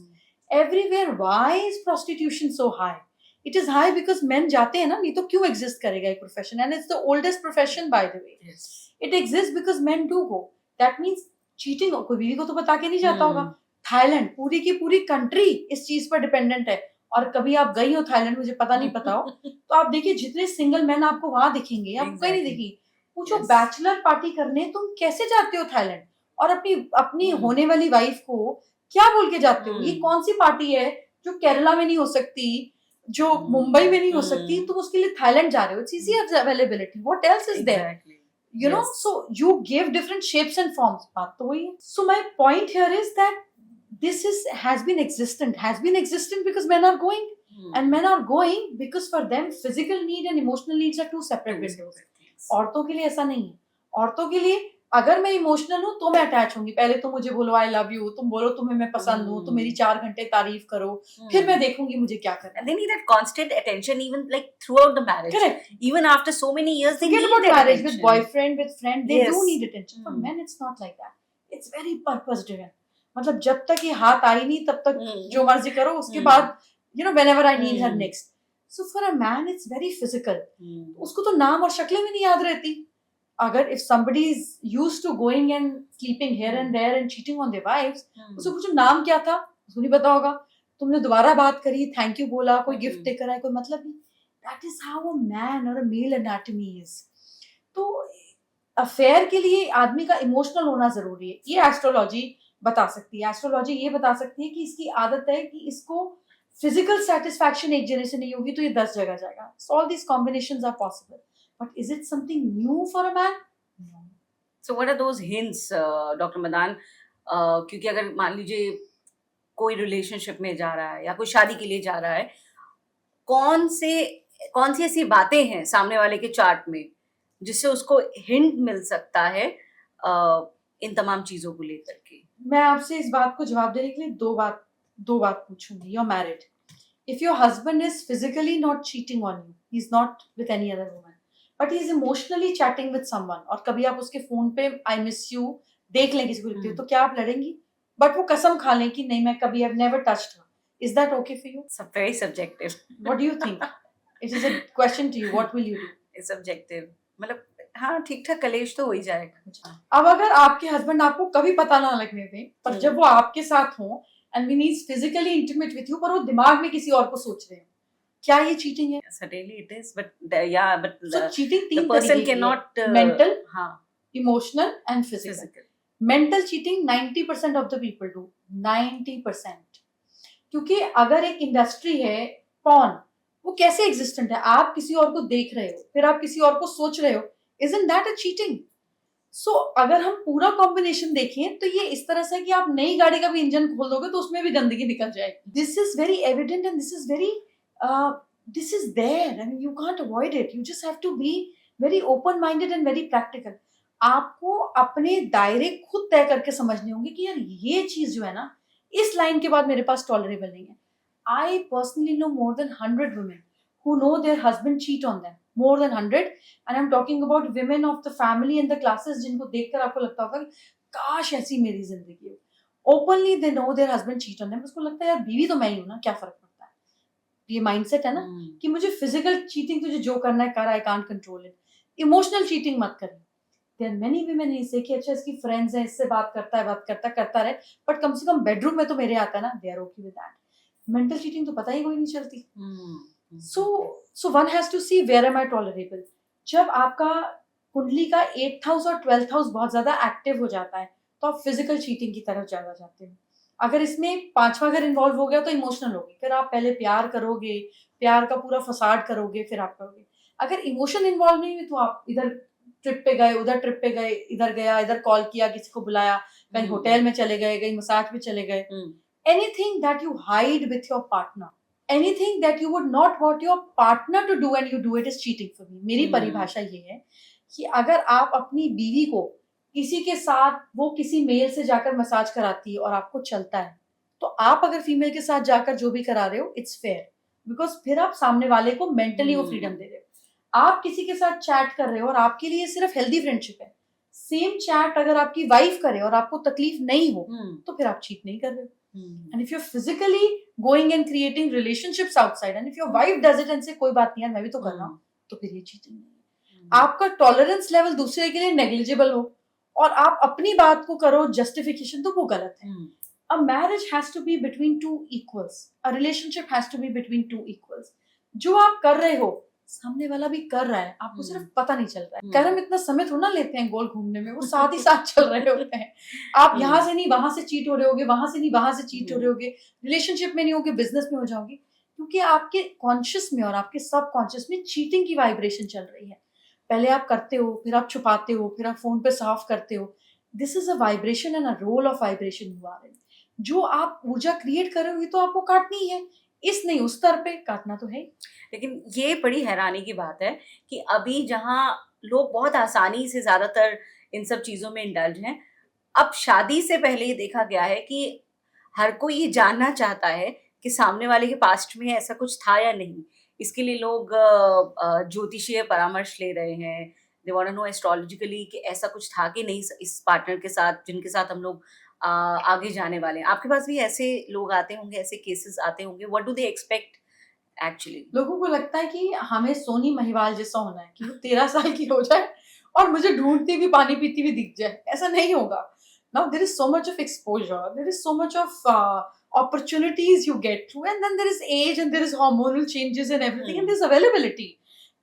Everywhere, why is prostitution so high? It is high because men जाते हैं ना, नहीं तो क्यों exist करेगा एक profession? And it's the oldest profession, by the way. Yes. It exists because men do go. That means cheating कोई बीवी को तो बता के नहीं जाता होगा. थाईलैंड, पूरी की पूरी कंट्री इस चीज पर डिपेंडेंट है. और कभी आप गई हो थाईलैंड, मुझे पता नहीं पता हो, तो आप देखिए जितने सिंगल मैन आपको वहां दिखेंगे, आपको कहीं नहीं दिखी. पूछो Yes. बैचलर पार्टी करने तुम कैसे जाते हो थाईलैंड, और अपनी अपनी Hmm. होने वाली वाइफ को क्या बोल के जाते हो? ये Hmm. कौन सी पार्टी है जो केरला में नहीं हो सकती, जो मुंबई में नहीं हो सकती, Hmm. तुम उसके लिए थाईलैंड जा रहे हो? It's easy availability, what else is there? Exactly. You know, Yes. so you give different shapes and forms. बात तो वही है. So my point here is that this has been existent because men are going, Hmm. and men are going because for them physical need and emotional needs are two separate Two windows. separate things. औरतों के लिए ऐसा नहीं है. औरतों के लिए अगर मैं इमोशनल हूँ तो मैं अटैच होंगी. पहले तो मुझे बोलो आई लव यू, तुम बोलो तुम्हें मैं पसंद हूँ, तुम मेरी 4 घंटे तारीफ करो, फिर मैं देखूंगी मुझे क्या करना है. And they need that constant attention even like throughout the marriage. Correct. Even after so many years, they Forget need about that marriage, attention. with boyfriend, with friend, they Yes. do need attention. For Hmm. men, it's not like that. It's very purpose driven. मतलब जब तक ये हाथ आई नहीं तब तक Hmm. जो मर्जी करो, उसके Hmm. बाद you know whenever I need her Hmm. next. So for a man, it's very physical. Hmm. उसको तो नाम और शक्लें भी नहीं याद रहती. अगर if somebody is used to going and sleeping here and there and cheating on their wives, Hmm. उसको पूछो नाम क्या था, उसको नहीं पता होगा. तुमने दोबारा बात करी, थैंक यू बोला, कोई Hmm. गिफ्ट देकर आया, कोई मतलब नहीं. That is how a man or a male anatomy is. तो अफेयर के लिए आदमी का इमोशनल होना जरूरी है. ये एस्ट्रोलॉजी बता सकती है. एस्ट्रोलॉजी ये बता सकती है कि इसकी आदत है कि इसको फिजिकल सेटिस्फैक्शन एक जगह से नहीं होगी तो ये 10 जगह जाएगा. So all these combinations are possible, but is it something new for a man? So what are those hints, Dr. Madan? क्योंकि अगर मान लीजिए कोई रिलेशनशिप में जा रहा है या कोई शादी के लिए जा रहा है, कौन सी ऐसी बातें हैं सामने वाले के चार्ट में जिससे उसको हिंट मिल सकता है इन तमाम चीजों को लेकर के? मैं आपसे इस बात को जवाब देने के लिए दो बात पूछूंगी. You are married. If your husband is physically not cheating on you, he's not with any other woman, but he's emotionally chatting with someone, और कभी आप उसके फोन पे I miss you देख लें किसी को लिखते हो, तो क्या आप लड़ेंगी? बट वो कसम खा लें कि नहीं, मैं कभी I've never touched her. Is that okay for you? It's very subjective. What do you think? It is a question to you. What will you do? It's subjective. मतलब हाँ, ठीक ठाक कलेश तो हो ही जाएगा. अब अगर आपके हस्बैंड आपको कभी पता ना लगने दें, पर जब वो आपके साथ हो and when he's physically intimate with you, पर वो दिमाग में किसी और को सोच रहे हो, क्या ये चीटिंग है? Certainly it is, but So cheating the 3 person तरीके की है. cannot Mental, हाँ, emotional and physical. physical. Mental cheating 90% of the people do. 90%. क्योंकि अगर एक इंडस्ट्री है पॉर्न, वो कैसे एग्जिस्टेंट है? आप किसी और को देख रहे हो, फिर आप किसी और को सोच रहे हो. Isn't that a cheating? सो अगर हम पूरा कॉम्बिनेशन देखें तो ये इस तरह से कि आप नई गाड़ी का भी इंजन खोल दोगे तो उसमें भी गंदगी निकल जाएगी. This is very evident and this is there and you can't avoid it. You just have to be very open minded and very practical. आपको अपने दायरे खुद तय करके समझने होंगे कि यार ये चीज जो है ना, इस लाइन के बाद मेरे पास टॉलरेबल नहीं है. I personally know more than 100 women who know their husband cheat on them. More than 100. And I'm talking about women of the family and the classes जिनको देखकर आपको लगता होगा कि काश ऐसी मेरी जिंदगी हो. Openly they know their husband cheat on them. उसको लगता है यार बीवी तो मैं ही हूँ ना, क्या फर्क पड़ता है. ये माइंडसेट है ना कि मुझे फिजिकल चीटिंग तुझे जो करना है कर, I can't control it. Emotional cheating मत करें. देयर मेनी women ऐसे कि अच्छा इसकी फ्रेंड्स है, इससे बात करता रहे, बट कम से कम बेडरूम में तो मेरे आता है ना. They are okay with that. Mental cheating तो पता ही कोई नहीं चलती. So one has to see where am I tolerable. जब आपका कुंडली का 8th हाउस और 12th हाउस बहुत ज्यादा एक्टिव हो जाता है तो आप फिजिकल चीटिंग की तरफ ज्यादा जाते हैं. अगर इसमें 5वां घर इन्वॉल्व हो गया तो इमोशनल होगी, फिर आप पहले प्यार करोगे, प्यार का पूरा फसाड करोगे, फिर आप करोगे. अगर इमोशन इन्वॉल्व नहीं हुई तो आप इधर ट्रिप पे गए, उधर ट्रिप पे गए, इधर गया, इधर कॉल किया, किसी को बुलाया, कहीं होटल में चले गए, कहीं मसाज पे चले गए. Anything that you hide with your partner, anything that you would not want your partner to do and you do it is cheating for me. मेरी परिभाषा ये है कि अगर आप अपनी बीवी को किसी के साथ, वो किसी मेल से जाकर मसाज कराती है और आपको चलता है, तो आप अगर फीमेल के साथ जाकर जो भी करा रहे हो इट्स फेयर, बिकॉज फिर आप सामने वाले को मेंटली वो फ्रीडम दे रहे हो. आप किसी के साथ चैट कर रहे हो और आपके लिए सिर्फ हेल्दी फ्रेंडशिप है, सेम चैट अगर आपकी वाइफ करे और आपको तकलीफ नहीं हो तो फिर आप चीट नहीं कर रहे हो. And if you're physically going and creating relationships outside, and if your wife does it and say कोई बात नहीं यार मैं भी तो कर रहा हूँ, तो फिर ये चीटिंग नहीं है. आपका टॉलरेंस लेवल दूसरे के लिए नेग्लिजिबल हो और आप अपनी बात को करो जस्टिफिकेशन, तो वो गलत है. A marriage has to be between two equals. A relationship has to be between two equals. जो आप कर रहे हो सामने वाला भी कर रहा है, आपको सिर्फ पता नहीं चल रहा है। हम्म। कर्म इतना समय थोड़ा ना लेते हैं गोल घूमने में, वो साथ ही साथ चल रहे होते हैं। आप यहाँ से नहीं वहां से चीट हो रहे होगे, वहां से नहीं वहां से चीट हो रहे होगे, रिलेशनशिप में नहीं होगे, बिजनेस में हो जाओगे, क्योंकि आपके कॉन्शियस में और आपके सब कॉन्शियस में चीटिंग की वाइब्रेशन चल रही है। पहले आप करते हो, फिर आप छुपाते हो, फिर आप फोन पे साफ करते हो। This is a vibration and a role of vibration you are in. जो आप ऊर्जा क्रिएट कर रहे हो, ये तो आपको काटनी ही है, इस नहीं उस स्तर पे काटना तो है। लेकिन ये बड़ी हैरानी की बात है कि अभी जहाँ लोग बहुत आसानी से ज्यादातर इन सब चीजों में इंडल्ज हैं, अब शादी से पहले ये देखा गया है कि हर कोई ये जानना चाहता है कि सामने वाले के पास्ट में ऐसा कुछ था या नहीं। इसके लिए लोग ज्योतिषीय परामर्श ले रहे हैं। They want to know astrologically कि ऐसा कुछ था कि नहीं इस पार्टनर के साथ जिनके साथ हम लोग आगे जाने वाले हैं। आपके पास भी ऐसे लोग आते होंगे, ऐसे केसेस आते होंगे? What do they expect actually? लोगों को लगता है कि हमें सोनी महिवाल जैसा होना है, कि वो 13 साल की हो जाए और मुझे ढूंढती हुई पानी पीती हुई दिख जाए। ऐसा नहीं होगा। Now there is so much of exposure, there is so much of opportunities you get through, and then there is age and there is hormonal changes and everything, and there's availability.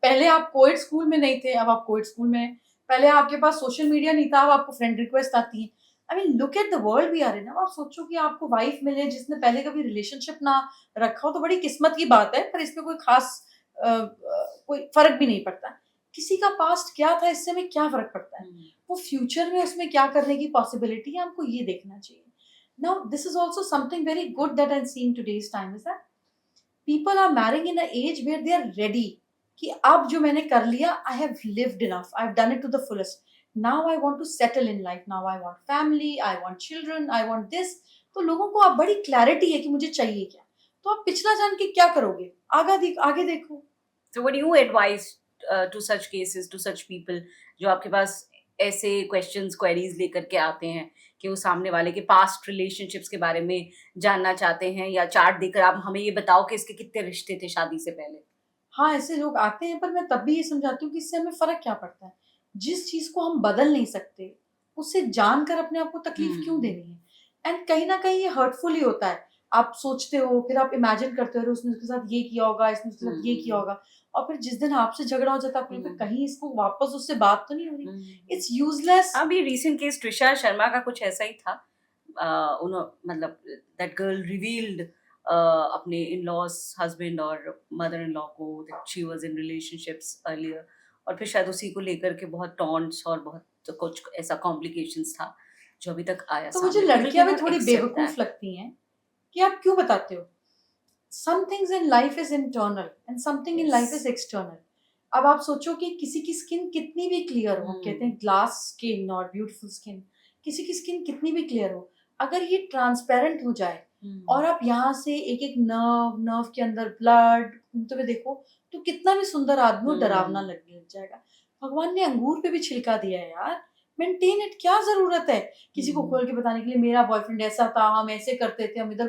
पहले आप coed school में नहीं थे, अब आप coed school में हैं। पहले आपके पास सोशल मीडिया नहीं था, अब आपको फ्रेंड रिक्वेस्ट आती है। I mean look at the world we are in. अब आप सोचो कि आपको वाइफ मिले जिसने पहले कभी रिलेशनशिप ना रखा हो, तो बड़ी किस्मत की बात है, पर इसमें कोई खास कोई फर्क भी नहीं पड़ता। किसी का पास्ट क्या था, इससे हमें क्या फर्क पड़ता है? वो फ्यूचर में उसमें क्या करने की पॉसिबिलिटी है, हमको ये देखना चाहिए। Now, this is also something very good that I'm seeing today's time, is that people are marrying in an age where they are ready. कि अब जो मैंने कर लिया, I have lived enough, I've done it to the fullest. Now I want to settle in life. Now I want family, I want children, I want this. तो लोगों को अब बड़ी क्लैरिटी है कि मुझे चाहिए क्या। तो आप पिछला जान के क्या करोगे? आगे देखो। So what do you advise to such cases, to such people जो आपके पास ऐसे क्वेश्चंस, क्वेरीज लेकर के आते हैं कि वो सामने वाले के पास्ट रिलेशनशिप्स के बारे में जानना चाहते हैं, या चार्ट देकर आप हमें ये बताओ कि इसके कितने रिश्ते थे शादी से पहले? हाँ, ऐसे लोग आते हैं, पर मैं तब भी ये समझाती हूँ कि इससे हमें फर्क क्या पड़ता है। जिस चीज को हम बदल नहीं सकते, उससे जानकर अपने आप को तकलीफ क्यों देनी है? एंड कहीं ना कहीं ये हर्टफुल ही होता है। आप सोचते हो, फिर आप इमेजिन करते हो, उसने उसके साथ ये किया होगा, इसने उसके साथ ये किया होगा, और फिर जिस दिन आपसे झगड़ा हो जाता है, आपको लगता है, कहीं इसको वापस उससे बात तो नहीं हो रही। It's useless. अभी रीसेंट केस त्रिशा शर्मा का कुछ ऐसा ही था। मतलब दैट गर्ल रिवील्ड अपने इन लॉज हस्बैंड और मदर इन लॉ को that she was in relationships earlier, और फिर शायद उसी को लेकर के बहुत टॉन्ट्स और बहुत कुछ ऐसा कॉम्प्लिकेशंस था जो अभी तक आया तो मुझे सामने। लड़कियां भी थोड़ी बेवकूफ लगती हैं कि आप क्यों बताते हो। some things in life is internal and something in life is external. अब आप सोचो कि किसी की स्किन कितनी भी क्लियर हो, कहते हैं ग्लास स्किन और ब्यूटीफुल स्किन, किसी की स्किन कितनी भी क्लियर हो, अगर ये ट्रांसपेरेंट हो जाए और आप यहाँ से एक एक नर्व के अंदर ब्लड घूमते हुए देखो, तो कितना भी सुंदर आदमी हो, डरावना लग जाएगा। भगवान ने अंगूर पे भी छिलका दिया है यार, मेंटेन इट। क्या जरूरत है किसी को खोल के बताने के लिए मेरा बॉयफ्रेंड ऐसा था, हम ऐसे करते थे, हम इधर,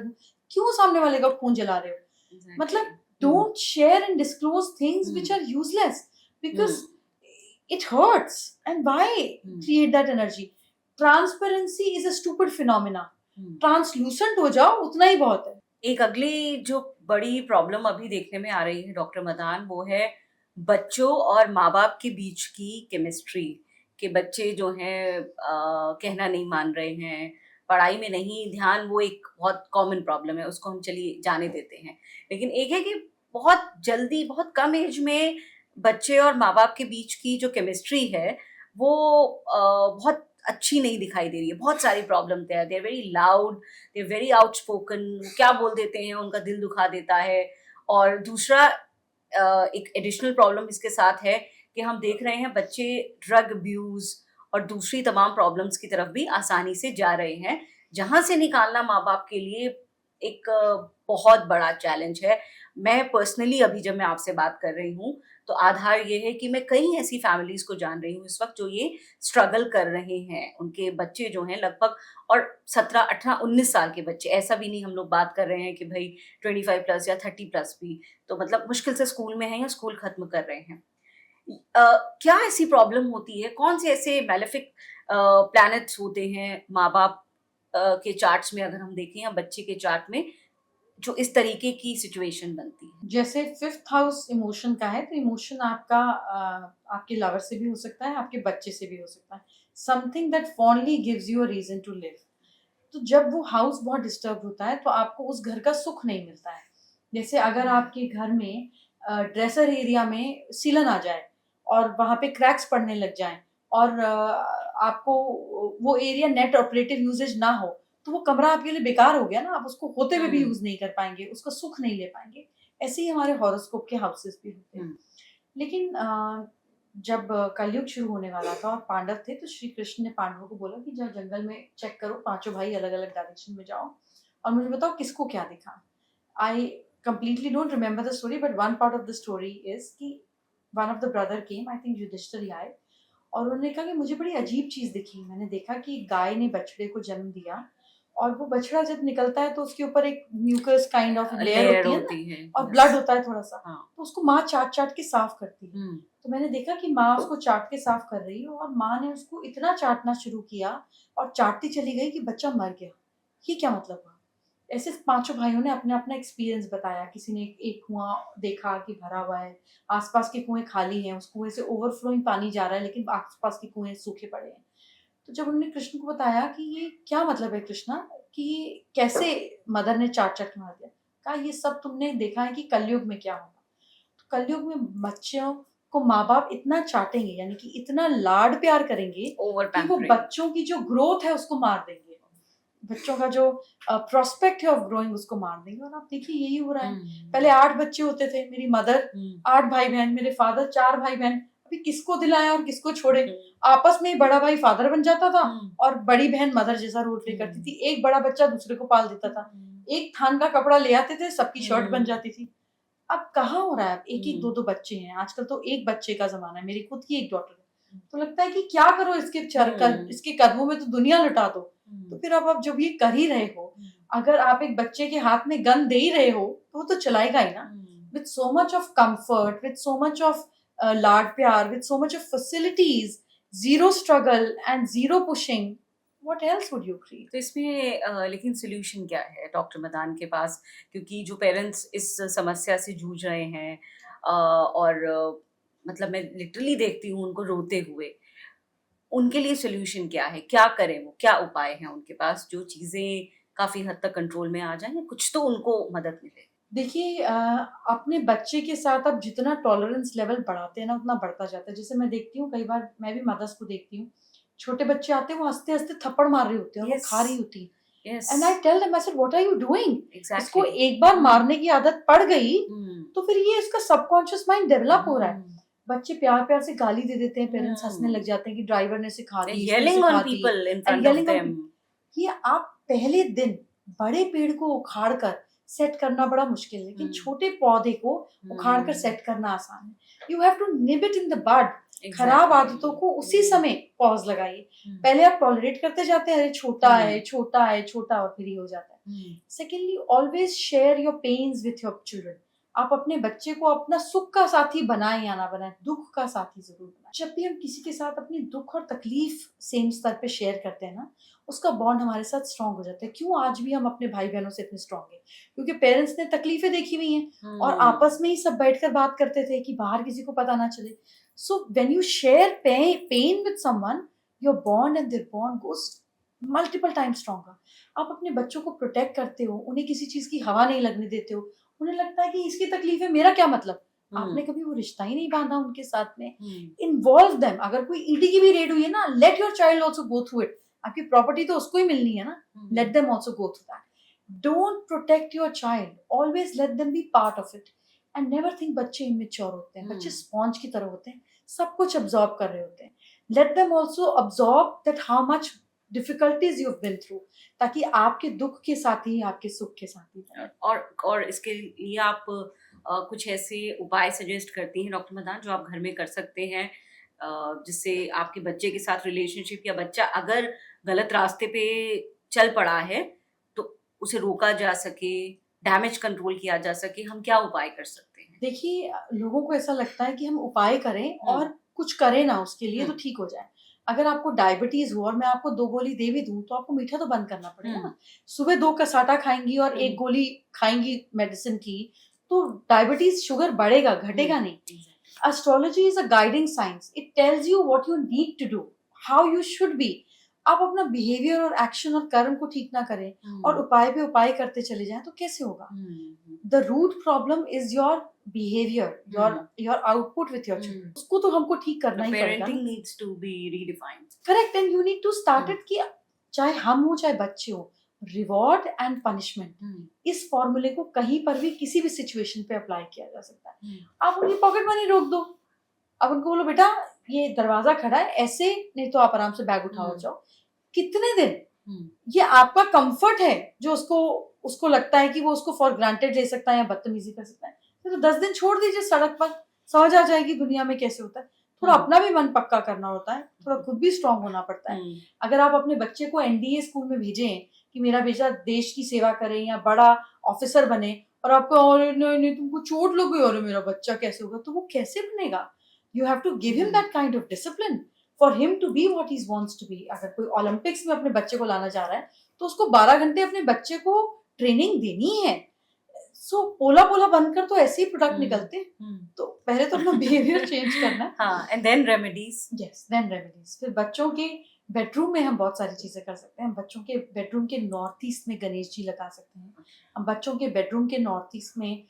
क्यों सामने वाले का खून जला रहे हो? मतलब don't share and disclose things which are useless, because it hurts, and why create that energy? Transparency is a stupid phenomena. Translucent हो जाओ, उतना ही बहुत है। एक अगली जो बड़ी प्रॉब्लम अभी देखने में आ रही है डॉक्टर मदान, वो है बच्चों और माँ बाप के बीच की केमिस्ट्री। के बच्चे जो हैं कहना नहीं मान रहे हैं, पढ़ाई में नहीं ध्यान, वो एक बहुत कॉमन प्रॉब्लम है, उसको हम चलिए जाने देते हैं। लेकिन एक है कि बहुत जल्दी, बहुत कम एज में बच्चे और माँ बाप के बीच की जो केमिस्ट्री है वो बहुत अच्छी नहीं दिखाई दे रही है। बहुत सारी प्रॉब्लम थे, they are very loud, they are very outspoken, क्या बोल देते हैं उनका दिल दुखा देता है। और दूसरा एक एडिशनल प्रॉब्लम इसके साथ है कि हम देख रहे हैं बच्चे ड्रग अब्यूज और दूसरी तमाम प्रॉब्लम्स की तरफ भी आसानी से जा रहे हैं, जहां से निकालना माँ बाप के लिए एक बहुत बड़ा चैलेंज है। मैं पर्सनली अभी जब मैं आपसे बात कर रही हूँ तो आधार ये है कि मैं कई ऐसी फैमिलीज को जान रही हूँ इस वक्त जो ये स्ट्रगल कर रहे हैं। उनके बच्चे जो हैं लगभग, और 17, 18, 19 साल के बच्चे, ऐसा भी नहीं हम लोग बात कर रहे हैं कि भाई 25 प्लस या 30 प्लस भी, तो मतलब मुश्किल से स्कूल में हैं या स्कूल खत्म कर रहे हैं। क्या ऐसी प्रॉब्लम होती है? कौन से ऐसे मैलेफिक प्लैनेट्स होते हैं माँ बाप के चार्ट्स में, अगर हम देखें, या बच्चे के चार्ट में, जो इस तरीके की सिचुएशन बनती है? जैसे 5th हाउस इमोशन का है, तो इमोशन आपका आपके लवर से भी हो सकता है, आपके बच्चे से भी हो सकता है। Something that fondly gives you a reason to live. तो जब वो हाउस बहुत डिस्टर्ब होता है तो आपको उस घर का सुख नहीं मिलता है। जैसे अगर आपके घर में ड्रेसर एरिया में सीलन आ जाए और वहां पे क्रैक्स पड़ने लग जाएं और आपको वो एरिया नेट ऑपरेटिव यूजेज ना हो, तो वो कमरा आपके लिए बेकार हो गया ना, आप उसको होते हुए भी यूज नहीं कर पाएंगे, उसका सुख नहीं ले पाएंगे। ऐसे ही हमारे हॉरोस्कोप के हाउसेस भी होते हैं। लेकिन जब कलयुग शुरू होने वाला था और पांडव थे, तो श्री कृष्ण ने पांडवों को बोला कि जाओ जंगल में चेक करो, पांचों भाई अलग अलग डायरेक्शन में जाओ और मुझे बताओ किसको क्या दिखा। I completely don't remember the story, but one part of the story is कि one of the brother came, I think Yudhishthira ही आए, और उन्होंने कहा कि मुझे बड़ी अजीब चीज दिखी। मैंने देखा कि गाय ने बछड़े को जन्म दिया और वो बछड़ा जब निकलता है तो उसके ऊपर एक म्यूकस काइंड ऑफ लेयर होती है ना, और ब्लड होता है थोड़ा सा। तो उसको माँ चाट चाट के साफ करती है। तो मैंने देखा कि माँ उसको चाट के साफ कर रही है और माँ ने उसको इतना चाटना शुरू किया और चाटती चली गई कि बच्चा मर गया। ये क्या मतलब हुआ? ऐसे पांचों भाइयों ने अपना अपना एक्सपीरियंस बताया। किसी ने एक कुआं देखा कि भरा हुआ है, आसपास के कुएं खाली हैं, उस कुएं से ओवरफ्लोइंग पानी जा रहा है, लेकिन आसपास के कुएं सूखे पड़े हैं। तो जब उन्होंने कृष्ण को बताया कि ये क्या मतलब है कृष्णा, कि कैसे मदर ने चाट चाट के मार दिया, कहा ये सब तुमने देखा है कि कलयुग में क्या होगा। तो कलयुग में बच्चों को माँ बाप इतना चाटेंगे, यानी कि इतना लाड प्यार करेंगे कि वो बच्चों की जो ग्रोथ है उसको मार देंगे, बच्चों का जो प्रोस्पेक्ट है ऑफ ग्रोइंग उसको मार देंगे। और आप देखिए यही हो रहा है। पहले 8 बच्चे होते थे, मेरी मदर 8 भाई बहन, मेरे फादर 4 भाई बहन। अभी किसको दिलाएं और किसको छोड़े? आपस में ही बड़ा भाई फादर बन जाता था और बड़ी बहन मदर जैसा रोल प्ले करती थी। एक बड़ा बच्चा दूसरे को पाल देता था। एक थान का कपड़ा ले आते थे, सबकी शर्ट बन जाती थी। अब कहाँ हो रहा है? एक एक दो दो बच्चे हैं आजकल, तो एक बच्चे का जमाना है। मेरी खुद की एक डॉटर है, तो लगता है कि क्या करो इसके कदमों में तो दुनिया लुटा दो। तो फिर अब आप जब ये कर ही रहे हो, अगर आप एक बच्चे के हाथ में गन दे ही रहे हो तो वो तो चलाएगा ही ना। With so much of comfort, with so much of लाड प्यार, with so much of facilities, zero struggle and zero pushing, what else would you create? तो इसमें लेकिन सोल्यूशन क्या है डॉक्टर मदान के पास? क्योंकि जो पेरेंट्स इस समस्या से जूझ रहे हैं और मतलब मैं लिटरली देखती हूँ उनको रोते हुए, उनके लिए सोल्यूशन क्या है? क्या करें वो? क्या उपाय हैं उनके पास जो चीज़ें काफ़ी हद तक कंट्रोल में आ जाएँ या कुछ तो उनको मदद मिले? देखिए अपने बच्चे के साथ आप जितना टॉलरेंस लेवल बढ़ाते हैं ना, उतना बढ़ता जाता है। जैसे मैं देखती हूँ, कई बार मैं भी मदर्स को देखती हूँ, छोटे बच्चे आते हैं, वो हंसते-हंसते थप्पड़ मार रहे होते हैं और वो खा रही होती है। And I tell them, I said what are you doing? इसको एक बार मारने की आदत पड़ गई तो फिर ये इसका सबकॉन्शियस माइंड डेवलप हो रहा है। बच्चे प्यार-प्यार से गाली दे देते हैं, पेरेंट्स हंसने लग जाते हैं कि ड्राइवर ने सिखा दी, yelling on people in front of them. ये आप पहले दिन बड़े पेड़ को उखाड़ कर सेट करना बड़ा मुश्किल है, लेकिन छोटे पौधे को उखाड़ कर सेट करना आसान है। You have to nip it in the bud. खराब आदतों को उसी समय पॉज लगाइए। पहले आप टॉलरेट करते जाते हैं, अरे छोटा है छोटा है छोटा, और फिर ही हो जाता है। Secondly, always share your pains with your children. आप अपने बच्चे को अपना सुख का साथी बनाएं या ना बनाएं, दुख का साथी जरूर बनाएं। जब भी हम किसी के साथ अपनी दुख और तकलीफ सेम स्तर पे शेयर करते हैं ना, उसका बॉन्ड हमारे साथ स्ट्रांग हो जाता है। क्यों आज भी हम अपने भाई बहनों से इतने स्ट्रांग हैं? क्योंकि पेरेंट्स ने तकलीफें देखी हुई हैं और आपस में ही सब बैठकर बात करते थे कि बाहर किसी को पता ना चले। So when you share pain with someone, your bond and their bond goes multiple time stronger. आप अपने बच्चों को प्रोटेक्ट करते हो, उन्हें किसी चीज की हवा नहीं लगने देते हो। उन्हें लगता है कि इसकी तकलीफ है, मेरा क्या मतलब? आपने कभी वो रिश्ता ही नहीं बांधा उनके साथ में। Involve them. अगर कोई ईडी की भी रेड हुई है ना, let your child also go through it. आपकी प्रॉपर्टी तो उसको ही मिलनी है ना, late them also go through that. Don't protect your child, always let them be part of it. And never think बच्चे इमेच्योर होते हैं। बच्चे स्पॉन्ज की तरह होते हैं, सब कुछ अब्सॉर्ब कर रहे होते हैं। Let them also absorb that how much difficulties you have been through, ताकि आपके दुख के साथ ही आपके सुख के साथ ही। और इसके लिए आप कुछ ऐसे उपाय सजेस्ट करती हैं डॉक्टर मदान जो आप घर में कर सकते हैं जिससे आपके बच्चे के साथ रिलेशनशिप, या बच्चा अगर गलत रास्ते पे चल पड़ा है तो उसे रोका जा सके, डैमेज कंट्रोल किया जा सके? हम क्या उपाय कर सकते हैं? देखिए, लोगों को ऐसा लगता है कि हम उपाय करें और कुछ करें ना उसके लिए तो ठीक हो जाए। अगर आपको डायबिटीज हो और मैं आपको 2 गोली दे भी दूं तो आपको मीठा तो बंद करना पड़ेगा ना। सुबह 2 कसाटा खाएंगी और 1 गोली खाएंगी मेडिसिन की, तो डायबिटीज शुगर बढ़ेगा, घटेगा नहीं। Astrology is a guiding science, it tells you what you need to do, how you should be. आप अपना बिहेवियर और एक्शन और कर्म को ठीक ना करें और उपाय पे उपाय करते चले जाएं तो कैसे होगा। The root problem is your behaviour, your output with your children. उसको तो हमको ठीक करना ही पड़ेगा। Parenting needs to be redefined. Correct, and you need to start it कि चाहे हम हो चाहे बच्चे हो, रिवॉर्ड एंड पनिशमेंट, इस फॉर्मूले को कहीं पर भी किसी भी सिचुएशन पे अप्लाई किया जा सकता है। आप उनकी पॉकेट मनी रोक दो, अब उनको बोलो बेटा ये दरवाजा खड़ा है ऐसे, नहीं तो आप आराम से बैग उठाओ जाओ। कितने दिन ये आपका कंफर्ट है जो उसको लगता है कि वो उसको फॉर ग्रांटेड ले सकता है या बदतमीजी कर सकता है, तो 10 दिन छोड़ दीजिए सड़क पर, समझ आ जाएगी दुनिया में कैसे होता है। थोड़ा अपना भी मन पक्का करना होता है, थोड़ा खुद भी स्ट्रांग होना पड़ता है। अगर आप अपने बच्चे को एनडीए स्कूल में भेजें कि मेरा बेटा देश की सेवा करे या बड़ा ऑफिसर बने, और आपको अरे नहीं तुमको चोट लग गई, अरे मेरा बच्चा कैसे होगा, तो वो कैसे बनेगा। You have to give him that kind of discipline for him to be what he wants to be. अगर कोई ओलंपिक्स में अपने बच्चे को लाना चाह रहा है तो उसको 12 घंटे अपने बच्चे को ट्रेनिंग देनी है। सो पोला पोला बनकर तो ऐसे ही प्रोडक्ट निकलते। तो पहले तो अपना बिहेवियर चेंज करना है। हाँ, and then remedies. Yes, then remedies. फिर बच्चों के बेडरूम में हम बहुत सारी चीजें कर सकते हैं। बच्चों के बेडरूम के नॉर्थ ईस्ट में गणेश जी लगा सकते हैं। हम बच्चों के बेडरूम के नॉर्थ ईस्ट में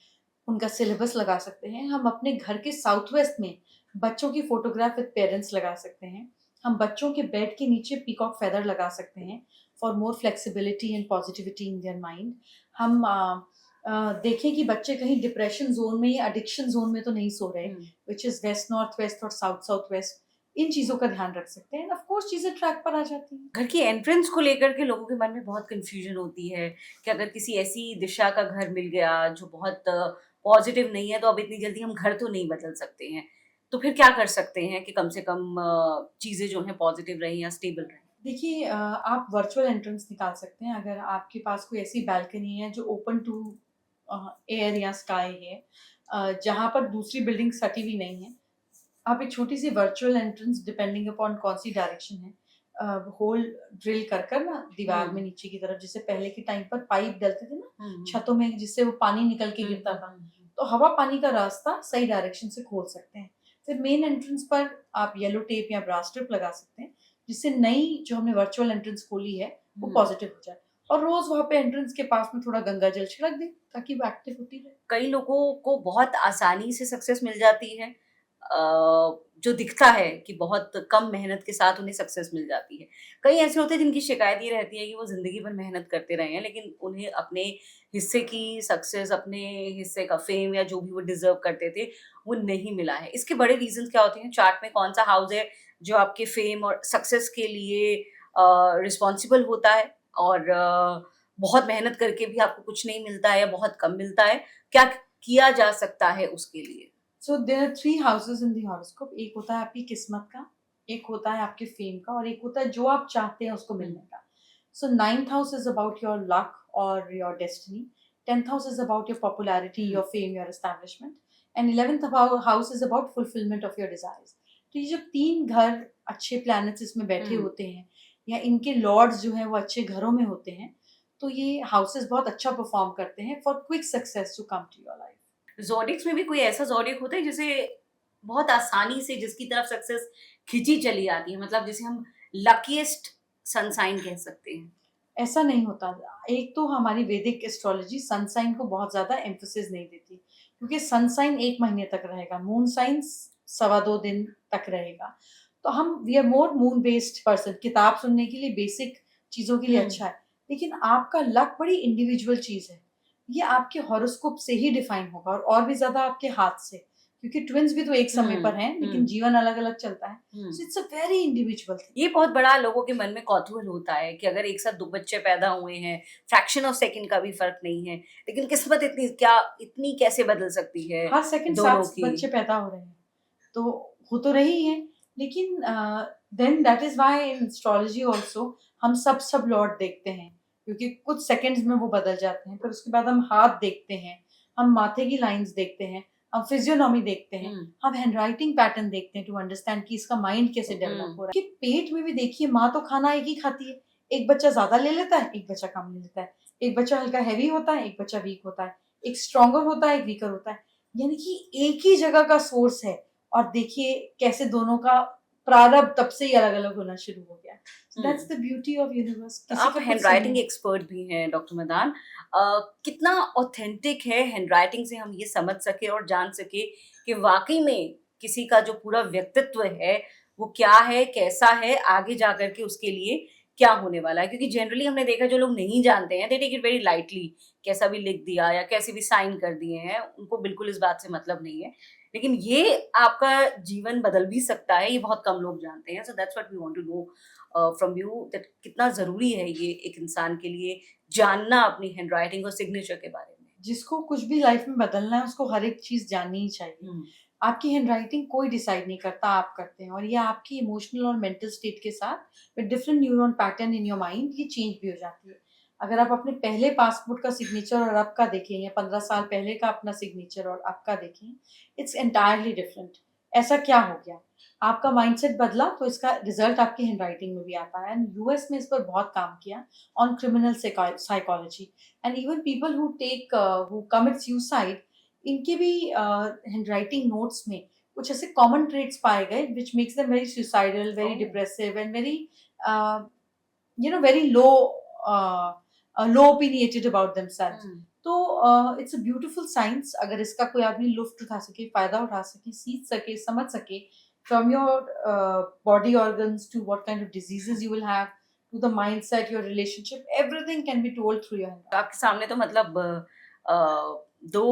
उनका सिलेबस लगा सकते हैं। हम अपने घर के साउथ वेस्ट में बच्चों की फोटोग्राफ विद पेरेंट्स लगा सकते हैं। हम बच्चों के बेड के नीचे पीकॉक फेदर लगा सकते हैं for more flexibility and positivity in their mind. हम देखें कि बच्चे कहीं डिप्रेशन जोन में या एडिक्शन जोन में तो नहीं सो रहे, which is west north west और साउथ साउथ वेस्ट। इन चीजों का ध्यान रख सकते हैं। ऑफ कोर्स चीजें ट्रैक पर आ जाती हैं। घर की एंट्रेंस को लेकर के लोगों के मन में बहुत कंफ्यूजन होती है कि अगर किसी ऐसी दिशा का घर मिल गया जो बहुत पॉजिटिव नहीं है तो अब इतनी जल्दी हम घर तो नहीं बदल सकते हैं, तो फिर क्या कर सकते हैं कि कम से कम चीजें जो हैं पॉजिटिव रहें या स्टेबल रहें। देखिए, आप वर्चुअल एंट्रेंस निकाल सकते हैं। अगर आपके पास कोई ऐसी बैल्कनी है जो ओपन टू एयर या स्काई है, जहाँ पर दूसरी बिल्डिंग सटी हुई नहीं है, आप एक छोटी सी वर्चुअल एंट्रेंस डिपेंडिंग अपॉन कौन सी डायरेक्शन है, होल ड्रिल कर ना दीवार में नीचे की तरफ, जैसे पहले के टाइम पर पाइप डलते थे ना छतों में, जिससे वो पानी निकल के गिरता था, तो हवा पानी का रास्ता सही डायरेक्शन से खोल सकते हैं। फिर मेन एंट्रेंस पर आप येलो टेप या ब्रास स्ट्रिप लगा सकते हैं, जिससे नई जो हमने वर्चुअल एंट्रेंस खोली है वो पॉजिटिव हो जाए। और रोज वहाँ पे एंट्रेंस के पास में थोड़ा गंगा जल छिड़क दें ताकि वो एक्टिव होती रहे। कई लोगों को बहुत आसानी से सक्सेस मिल जाती है, जो दिखता है कि बहुत कम मेहनत के साथ उन्हें सक्सेस मिल जाती है। कई ऐसे होते हैं जिनकी शिकायत ये रहती है कि वो जिंदगी भर मेहनत करते रहे हैं लेकिन उन्हें अपने हिस्से की सक्सेस, अपने हिस्से का फेम या जो भी वो डिजर्व करते थे वो नहीं मिला है। इसके बड़े रीजंस क्या होते हैं? चार्ट में कौन सा हाउस है जो आपके फेम और सक्सेस के लिए रिस्पॉन्सिबल होता है, और बहुत मेहनत करके भी आपको कुछ नहीं मिलता है या बहुत कम मिलता है, क्या किया जा सकता है उसके लिए? So there are 3 houses in the horoscope. एक होता है आपकी किस्मत का, एक होता है आपके फेम का, और एक होता है जो आप चाहते हैं उसको मिलने का। So 9th house is about your luck or your destiny. 10th house is about your popularity, your fame, your establishment. And 11th house is about fulfillment of your desires. तो ये जो 3 घर अच्छे planets इसमें बैठे होते हैं या इनके लॉर्ड्स जो हैं वो अच्छे घरों में होते हैं, तो ये हाउसेस बहुत अच्छा परफॉर्म करते हैं for quick success to come to your life. Zodiacs में भी कोई ऐसा ज़ोडिएक होता है जिसे बहुत आसानी से जिसकी तरफ सक्सेस खिंची चली आती है, मतलब जिसे हम लकीएस्ट सन साइन कह सकते हैं? ऐसा नहीं होता। एक तो हमारी वैदिक एस्ट्रोलॉजी सन साइन को बहुत ज्यादा एम्फोसिस नहीं देती, क्योंकि सन साइन 1 महीने तक रहेगा, मून साइन 2.25 दिन तक रहेगा। तो हम we are more moon based person. किताब सुनने के लिए, बेसिक चीजों के लिए अच्छा है, लेकिन आपका लक बड़ी इंडिविजुअल चीज है। ये आपके हॉरोस्कोप से ही डिफाइन होगा और भी ज्यादा आपके हाथ से, क्योंकि ट्विन्स भी तो एक समय पर हैं लेकिन जीवन अलग अलग चलता है। So it's a very individual thing. ये बहुत बड़ा लोगों के मन में कौतूहल होता है कि अगर एक साथ 2 बच्चे पैदा हुए हैं, फ्रैक्शन ऑफ सेकंड का भी फर्क नहीं है, लेकिन किस्मत इतनी कैसे बदल सकती है? हर सेकंड 7 बच्चे पैदा हो रहे हैं, तो हो तो रही है, लेकिन then that is why in astrology also हम सब लॉर्ड देखते हैं, क्योंकि कुछ सेकंड्स में वो बदल जाते हैं। फिर उसके बाद हम हाथ देखते हैं, हम माथे की लाइंस देखते हैं, हम फिजियोनॉमी देखते हैं, हम्म, हम हैंडराइटिंग पैटर्न देखते हैं टू अंडरस्टैंड कि इसका माइंड कैसे डेवलप हो रहा है। कि पेट में भी देखिए, माँ तो खाना एक ही खाती है, एक बच्चा ज्यादा ले लेता है, एक बच्चा कम ले लेता है, एक बच्चा हल्का हैवी होता है, एक बच्चा वीक होता है, एक स्ट्रॉन्गर होता है, एक वीकर होता है, यानी कि एक ही जगह का सोर्स है। और देखिए कैसे दोनों का प्रारंभ तब से ही अलग अलग होना शुरू हो गया। That's the beauty of universe. तो किसी आप का कुछ हैंड सही राइटिंग नहीं। एक्सपर्ट भी हैं डॉक्टर मदान। कितना ऑथेंटिक है हैंड राइटिंग से हम ये समझ सके और जान सके कि वाकई में किसी का जो पूरा व्यक्तित्व है वो क्या है, कैसा है, आगे जा करके उसके लिए क्या होने वाला है। क्योंकि जनरली हमने देखा जो लोग नहीं जानते हैं they take it very lightly, कैसा भी लिख दिया या कैसे भी साइन कर दिए हैं, उनको बिल्कुल इस बात से मतलब नहीं है। लेकिन ये आपका जीवन बदल भी सकता है, ये बहुत कम लोग जानते हैं। So that's what we want to know from you, that कितना जरूरी है ये एक इंसान के लिए जानना अपनी हैंडराइटिंग और सिग्नेचर के बारे में। जिसको कुछ भी लाइफ में बदलना है उसको हर एक चीज जाननी ही चाहिए। हम्म, आपकी हैंडराइटिंग कोई डिसाइड नहीं करता, आप करते हैं। और ये आपकी इमोशनल और मेंटल स्टेट के साथ with different neuron pattern in your mind ये चेंज भी हो जाती है। अगर आप अपने पहले पासपोर्ट का सिग्नेचर और अब का देखें, या 15 साल पहले का अपना सिग्नेचर और अब का देखें, इट्स एंटायरली डिफरेंट। ऐसा क्या हो गया? आपका माइंडसेट बदला तो इसका रिजल्ट आपकी हैंडराइटिंग में भी आता है। एंड यूएस में इस पर बहुत काम किया on criminal psychology. And even people who commit suicide, इनके भी हैंडराइटिंग नोट्स में कुछ ऐसे कॉमन ट्रेट्स पाए गए which makes them very suicidal, very Oh. Depressive and very very low opinionated about themselves. Hmm, तो इट्स अ ब्यूटीफुल साइंस। अगर इसका कोई आदमी लुफ्त उठा सके, फायदा उठा सके, सीख सके, समझ सके, from your body organs to what kind of diseases you will have, to the mindset, your relationship, everything can be told through your hand. आपके सामने तो मतलब दो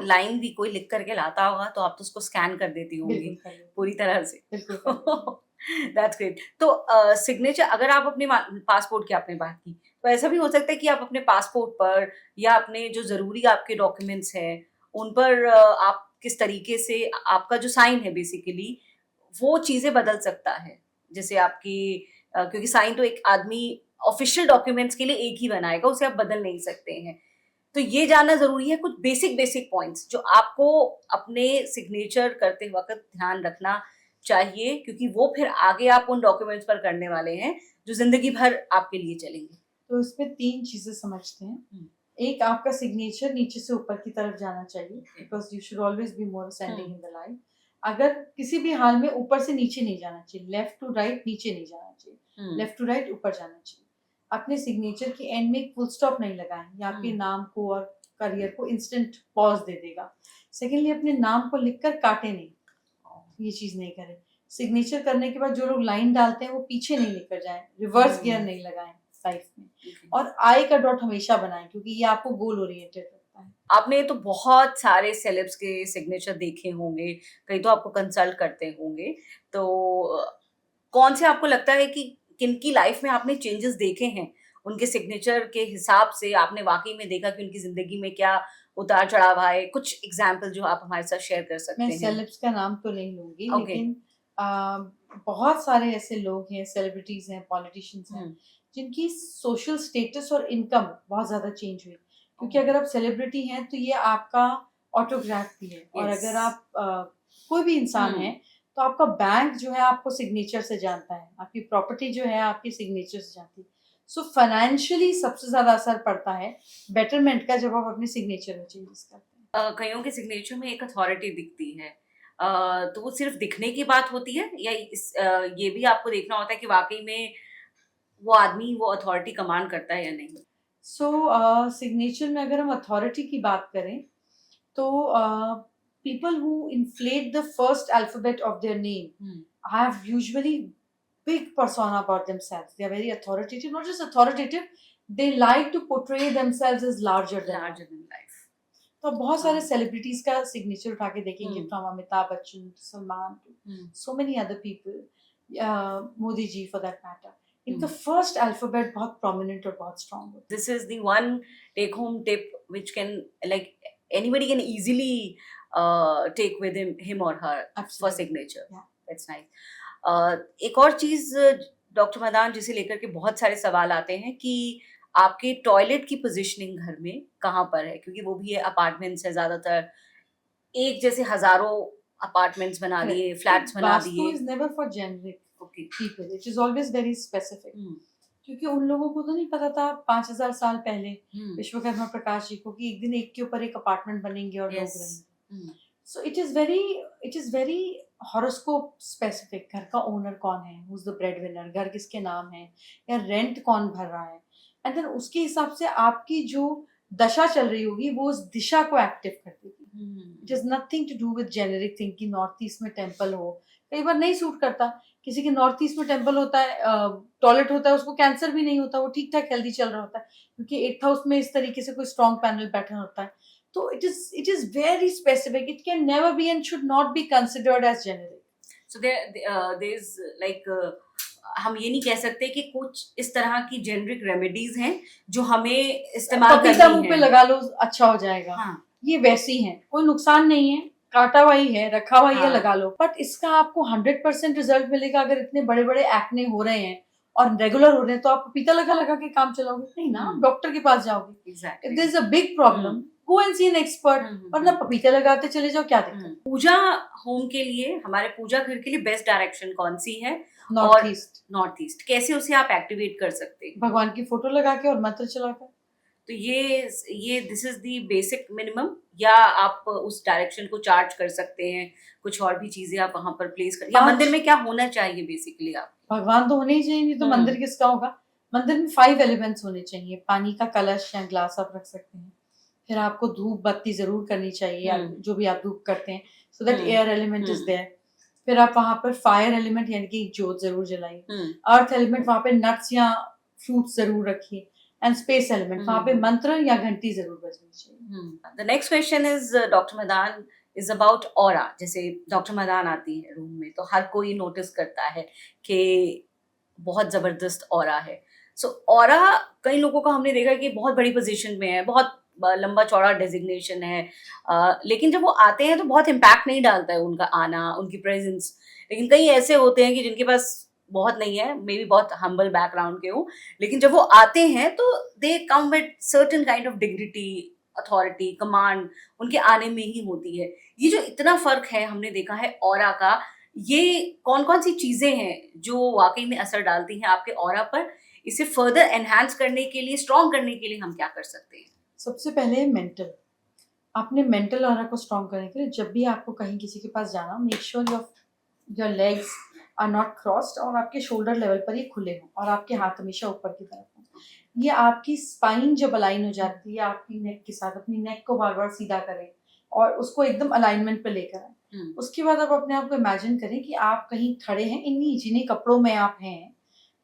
लाइन भी कोई लिख करके लाता होगा तो आप तो उसको स्कैन कर देती होंगी बिल्कुल कर लेते पूरी तरह से। हैं, बिल्कुल कर लेते हैं। That's great. तो सिग्नेचर, अगर आप अपने पासपोर्ट की आपने बात की, तो ऐसा भी हो सकता है कि आप अपने पासपोर्ट पर या अपने जो जरूरी आपके डॉक्यूमेंट्स हैं उन पर आप किस तरीके से आपका जो साइन है बेसिकली वो चीजें बदल सकता है। जैसे आपकी क्योंकि साइन तो एक आदमी ऑफिशियल डॉक्यूमेंट्स के लिए एक ही बनाएगा, उसे आप बदल नहीं सकते हैं। तो ये जानना जरूरी है कुछ बेसिक बेसिक पॉइंट्स जो आपको अपने सिग्नेचर करते वक्त ध्यान रखना चाहिए, क्योंकि वो फिर आगे आप उन डॉक्यूमेंट्स पर करने वाले हैं जो जिंदगी भर आपके लिए चलेंगे। तो इसमें 3 चीजें समझते हैं। एक, आपका सिग्नेचर नीचे से ऊपर की तरफ जाना चाहिए, because you should always be more ascending in the life. अगर किसी भी हाल में ऊपर से नीचे नहीं जाना चाहिए, लेफ्ट टू राइट नीचे नहीं जाना चाहिए, लेफ्ट टू राइट ऊपर जाना चाहिए। अपने सिग्नेचर के एंड में एक फुल स्टॉप नहीं लगाएं, या आपके नाम को और करियर को इंस्टेंट पॉज दे देगा। सेकेंडली, अपने नाम को लिखकर काटे नहीं, ये चीज नहीं करें। सिग्नेचर करने के बाद जो लोग लाइन डालते हैं वो पीछे नहीं लेकर जाएं, रिवर्स गियर नहीं लगाएं लाइफ में। और आई का डॉट हमेशा बनाएं, क्योंकि ये आपको गोल ओरिएंटेड रखता है। आपने तो बहुत सारे सेलेब्स के सिग्नेचर देखे होंगे, कई तो आपको कंसल्ट करते होंगे, तो कौन से आपको लगता है कि किनकी लाइफ में आपने चेंजेस देखे हैं उनके सिग्नेचर के हिसाब से, आपने वाकई में देखा कि उनकी जिंदगी में क्या उतार चढ़ाव आए? कुछ एग्जाम्पल जो आप हमारे साथ शेयर कर सकते मैं हैं। सेलेब्स का नाम तो नहीं लूंगी, Okay. लेकिन बहुत सारे ऐसे लोग हैं, सेलिब्रिटीज हैं, पॉलिटिशियंस हैं, जिनकी सोशल स्टेटस और इनकम बहुत ज्यादा चेंज हुई। क्योंकि अगर आप सेलिब्रिटी हैं तो ये आपका ऑटोग्राफ भी है। और Yes. अगर आप कोई भी इंसान है तो आपका बैंक जो है आपको सिग्नेचर से जानता है, आपकी प्रॉपर्टी जो है आपकी सिग्नेचर से जानती है। सो फाइनेंशियली सबसे ज्यादा असर पड़ता है बेटरमेंट का जब आप अपने सिग्नेचर में चेंजेस करते हैं। कईयों के सिग्नेचर में एक अथॉरिटी दिखती है, तो वो सिर्फ दिखने की बात होती है या ये भी आपको देखना होता है कि वाकई में वो आदमी वो अथॉरिटी कमांड करता है या नहीं? सो सिग्नेचर में अगर हम अथॉरिटी की बात करें तो people who inflate the first alphabet of their name have usually big persona about themselves. They are very authoritative, not just authoritative, they like to portray themselves as larger than life. Larger than life. तो बहुत सारे celebrities का signature उठा के देखेंगे, from Amitabh Bachchan, Salman, so many other people, Modi ji for that matter, इनका first alphabet बहुत prominent और बहुत स्ट्रांग होता है। This is the one take home tip which can, like, anybody can easily take with him or her for Absolutely. signature. Yeah. That's nice. एक और चीज doctor Madan जिसे लेकर के बहुत सारे सवाल आते हैं कि आपके टॉयलेट की पोजीशनिंग घर में कहाँ पर है, क्योंकि वो भी अपार्टमेंट्स है ज्यादातर। एक जैसे हजारों अपार्टमेंट्स बना Correct. दिए, फ्लैट्स बना वास्तु दिए। is never for generic okay. people. It is always very specific. क्योंकि उन लोगों को तो नहीं पता था 5000 साल पहले विश्वकर्मा प्रकाश जी को कि एक दिन एक के ऊपर एक अपार्टमेंट बनेंगे और लोग यस। रहेंगे. So it is very horoscope specific. घर का ओनर कौन है, who is the bread winner, घर किसके नाम है, या रेंट कौन भर रहा है, एंड देन उसके हिसाब से आपकी जो दशा चल रही होगी वो उस दिशा को एक्टिव कर देगी. It is nothing to do with generic thing कि नॉर्थ ईस्ट में टेम्पल हो. कई बार नहीं सूट करता. किसी के नॉर्थ ईस्ट में टेम्पल होता है, टॉयलेट होता है, उसको कैंसर भी नहीं होता, वो ठीक ठाक हेल्दी चल रहा होता है क्योंकि एट्थ हाउस में इस तरीके से कोई स्ट्रॉन्ग पैनल पैटर्न होता है. तो it is very specific. It can never be and should not be considered as generic. So there is like हम ये नहीं कह सकते कि कुछ इस तरह की जेनरिक रेमेडीज हैं जो हमें इस्तेमाल पपीता करनी मुंह पे है। लगा लो अच्छा हो जाएगा. हाँ, ये वैसी है, कोई नुकसान नहीं है, काटा हुआ ही है, रखा हुआ ही है, हाँ. लगा लो. बट इसका आपको 100% रिजल्ट मिलेगा अगर इतने बड़े बड़े एक्ने हो रहे हैं और रेगुलर हो रहे हैं तो आप पपीता लगा लगा के काम चलाओगे नहीं ना. आप डॉक्टर के पास जाओगे. Exactly. If there is a big problem go and see an expert. वरना पपीता लगाते चले जाओ, क्या दिक्कत. पूजा होम के लिए, हमारे पूजा घर के लिए बेस्ट डायरेक्शन कौन सी है? North east. नॉर्थ ईस्ट कैसे उसे आप एक्टिवेट कर सकते हैं? भगवान की फोटो लगा के और मंत्र चलाकर. तो ये this is the basic minimum, या आप उस डायरेक्शन को चार्ज कर सकते हैं, कुछ और भी चीजें आप वहां पर प्लेस कर, या मंदिर में क्या होना चाहिए बेसिकली? आप भगवान तो होने ही चाहिए, नहीं तो मंदिर किसका होगा. मंदिर में 5 एलिमेंट्स होने चाहिए. पानी का कलश या ग्लास आप रख सकते हैं. फिर आपको धूप बत्ती जरूर करनी चाहिए, जो भी आप धूप करते हैं, so that air element is there. फिर आप वहां पर फायर एलिमेंट यानी कि जोत जरूर जलाइए. अर्थ एलिमेंट वहां पे नट्स या फ्रूट्स जरूर रखिए. एंड स्पेस एलिमेंट वहां पे मंत्र या घंटी जरूर बजनी चाहिए. The next question is doctor Madan is about aura. जैसे डॉक्टर मदान आती है रूम में तो हर कोई नोटिस करता है कि बहुत जबरदस्त ऑरा है. सो ऑरा कई लोगों का हमने देखा कि बहुत बड़ी पोजीशन में है, बहुत लंबा चौड़ा डेजिग्नेशन है, लेकिन जब वो आते हैं तो बहुत इम्पैक्ट नहीं डालता है उनका आना, उनकी प्रेजेंस. लेकिन कई ऐसे होते हैं कि जिनके पास बहुत नहीं है, मे बी बहुत हम्बल बैकग्राउंड के हो, लेकिन जब वो आते हैं तो they come with certain kind of dignity, authority, command उनके आने में ही होती है. ये जो इतना फर्क है हमने देखा है ऑरा का, ये कौन कौन सी चीजें हैं जो वाकई में असर डालती हैं आपके ऑरा पर? इसे फर्दर एनहांस करने के लिए, स्ट्रॉन्ग करने के लिए हम क्या कर सकते हैं? सबसे पहले मेंटल. आपने मेंटल ऑरा को स्ट्रॉन्ग करने के लिए जब भी आपको कहीं किसी के पास जाना, make sure your legs are not crossed और आपके शोल्डर लेवल पर ये खुले हों और आपके हाथ हमेशा ऊपर की तरफ हों. ये आपकी स्पाइन जब अलाइन हो जाती है आपकी नेक के साथ, अपनी नेक को बार बार सीधा करें और उसको एकदम अलाइनमेंट पे लेकर आए. उसके बाद आप अपने आप को इमेजिन करें कि आप कहीं खड़े हैं, इन्हीं जिन्हीं कपड़ों में आप हैं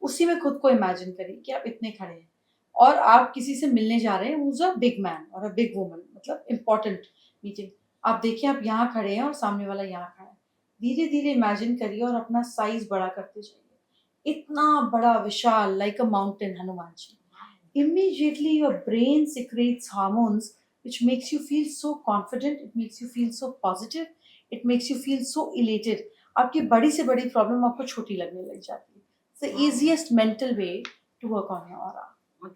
उसी में खुद को इमेजिन करें कि आप इतने खड़े हैं और आप किसी से मिलने जा रहे हैं, who is a big man और अ बिग वुमन, मतलब इम्पोर्टेंट मीटिंग. आप देखिए आप यहाँ खड़े हैं और सामने वाला यहाँ खड़ा है. धीरे धीरे इमेजिन करिए और अपना साइज बड़ा करते जाइए. इतना बड़ा विशाल, like a mountain, Hanuman ji. Immediately your brain secretes hormones which makes you feel so confident, it makes you feel so positive, it makes you feel so elated. आपकी बड़ी से बड़ी प्रॉब्लम आपको छोटी लगने लग जाती है. It's the easiest mental way to work on your aura.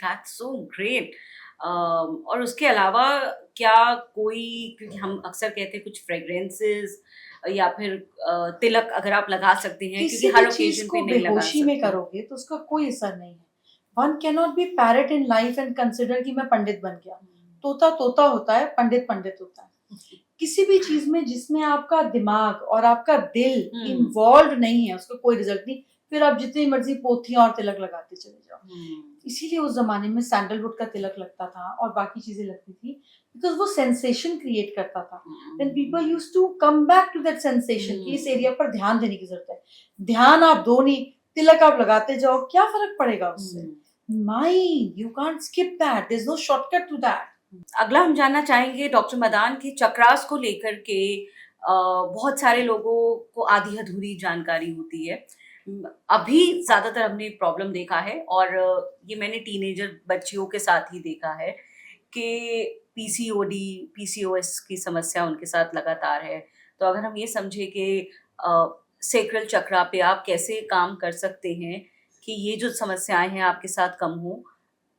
That's so great. और उसके अलावा क्या कोई, क्योंकि हम अक्सर कहते हैं कुछ फ्रेग्रेंसेस या फिर तिलक अगर आप लगा सकते हैं, क्योंकि हर ओकेजन पे नहीं लगा बेहोशी में करोगे तो उसका कोई असर नहीं है. One cannot be parrot in life and consider कि मैं पंडित बन गया. तोता तोता होता है, पंडित पंडित होता है. किसी भी चीज में जिसमें आपका दिमाग और आपका दिल इन्वॉल्व नहीं है उसका कोई रिजल्ट नहीं. फिर आप जितनी मर्जी पोथियां और तिलक लगाते चले जाओ. इसीलिए उस जमाने में सैंडलवुड का तिलक लगता था और बाकी चीजें लगती थी, बिकॉज वो सेंसेशन क्रिएट करता था. Then people used to come back to that sensation कि इस एरिया पर ध्यान देने की जरूरत है. ध्यान आप दो नहीं, तिलक आप लगाते जाओ, क्या फर्क पड़ेगा उससे. Mind, you can't skip that. There's no shortcut to that. अगला हम जानना चाहेंगे डॉक्टर मदान की चक्रास को लेकर के. बहुत सारे लोगों को आधी अधूरी जानकारी होती है. अभी ज्यादातर हमने प्रॉब्लम देखा है और ये मैंने टीनेजर बच्चियों के साथ ही देखा है कि पीसीओडी, पीसीओएस की समस्या उनके साथ लगातार है. तो अगर हम ये समझे कि सेक्रल चक्रा पे आप कैसे काम कर सकते हैं कि ये जो समस्याएं हैं आपके साथ कम हो,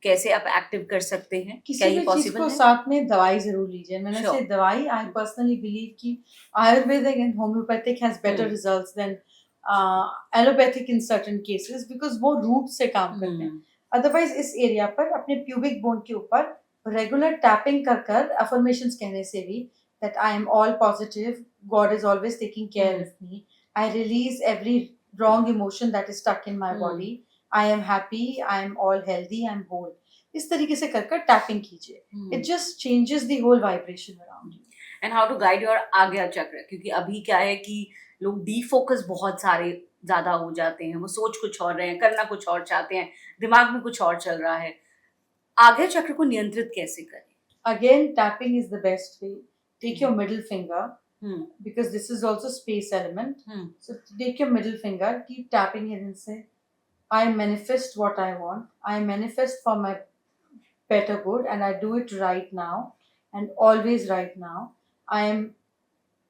कैसे आप एक्टिव कर सकते हैं? क्या किसी ये भी चीज पॉसिबल को है? साथ में दवाई जरूर लीजिए. मैंने Sure. से दवाई, आई पर्सनली बिलीव कि ayurvedic and homeopathic has better hmm. Results than allopathic in certain cases, because वो रूट से काम करते हैं. हम्म. अदरवाइज इस एरिया पर अपने प्यूबिक बोन के ऊपर रेगुलर टैपिंग कर कर अफर्मेशंस कहने से भी, that I am all positive, God is always taking care of me, I release every wrong emotion that is stuck in my body, I am happy, I am all healthy, I am whole. इस तरीके से कर कर tapping कीजिए. It just changes the whole vibration around you. And how to guide your Ajna chakra, क्योंकि अभी क्या है कि लोग डीफोकस बहुत सारे ज्यादा हो जाते हैं, वो सोच कुछ और रहे हैं, करना कुछ और चाहते हैं, दिमाग में कुछ और चल रहा है. आज्ञा चक्र को नियंत्रित कैसे करें? Again, tapping is the best way. Take your middle finger, hmm. because this is also space element. Hmm. So take your middle finger, keep tapping it and say, I manifest what I want. I manifest for my better good, and I do it right now and always right now. I am